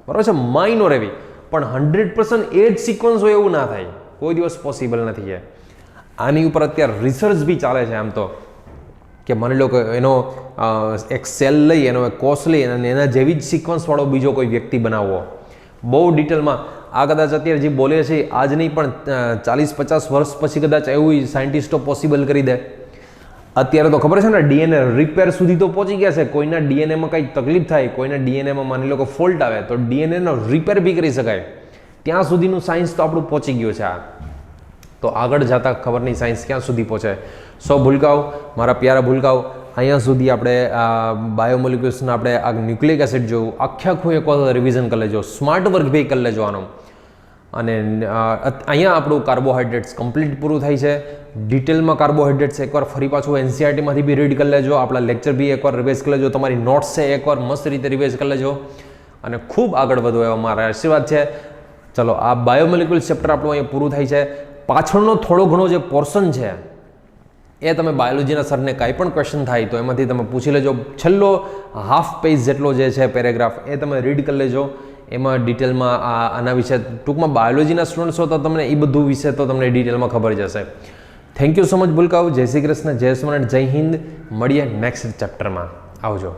બરાબર છે, માઇનોર એવી, પણ 100% એ જ સિક્વન્સ હોય એવું ના થાય, કોઈ દિવસ પોસિબલ નથી. એ આની ઉપર અત્યારે રિસર્ચ બી ચાલે છે આમ તો, કે માની લો કે એનો એક સેલ લઈ, એનો એક કોષ લઈ અને એના જેવી જ સિક્વન્સવાળો બીજો કોઈ વ્યક્તિ બનાવવો, બહુ ડિટેલમાં. આ કદાચ અત્યારે જે બોલે છે આજ નહીં, પણ 40-50 વર્ષ પછી કદાચ એવું સાયન્ટિસ્ટો પોસિબલ કરી દે. અત્યારે તો ખબર છે ને, ડીએનએ રિપેર સુધી તો પહોંચી ગયા છે. કોઈના ડીએનએમાં કંઈક તકલીફ થાય, કોઈના ડીએનએમાં માની લો કે ફોલ્ટ આવે, તો ડીએનએનો રિપેર બી કરી શકાય. ત્યાં સુધીનું સાયન્સ તો આપણું પહોંચી ગયું છે. આ તો આગળ જતા ખબર નહીં સાયન્સ ક્યાં સુધી પહોંચે. સો ભૂલકાઓ, મારા પ્યારા ભૂલકાઓ, અહીંયા સુધી આપણે બાયોમોલિક્યુલ્સના આપણે આ ન્યુક્લિક એસિડ જોયું, આખું એક વખત રિવિઝન કરી લેજો, સ્માર્ટ વર્ક બી કરી લેજો આનો. અને અહીંયા આપણું કાર્બોહાઈડ્રેટ્સ કમ્પ્લીટ પૂરું થાય છે. ડિટેલમાં કાર્બોહાઈડ્રેટ્સ એકવાર ફરી પાછું એનસીઆરટીમાંથી બી રીડ કરી લેજો, આપણા લેક્ચર બી એકવાર રિવાઇઝ કરી લેજો, તમારી નોટ્સ છે એકવાર મસ્ત રીતે રિવાઇઝ કરી લેજો, અને ખૂબ આગળ વધો એવા મારા આશીર્વાદ છે. ચલો, આ બાયોમોલિક્યુલ્સ ચેપ્ટર આપણું અહીંયા પૂરું થાય છે. પાછળનો થોડો ઘણો જે પોર્શન છે એ તમે બાયોલોજીના સરને કાંઈ પણ ક્વેશ્ચન થાય તો એમાંથી તમે પૂછી લેજો. છેલ્લો હાફ પેજ જેટલો જે છે પેરેગ્રાફ એ તમે રીડ કરી લેજો. એમાં ડિટેલમાં આના વિશે, ટૂંકમાં બાયોલોજીના સ્ટુડન્ટ્સ હો તો તમને એ બધું વિશે તો તમને ડિટેલમાં ખબર જશે. થેન્ક યુ સો મચ ભૂલકાઓ. જય શ્રી કૃષ્ણ, જય સ્મરણ, જય હિન્દ. મળીએ નેક્સ્ટ ચેપ્ટરમાં. આવજો.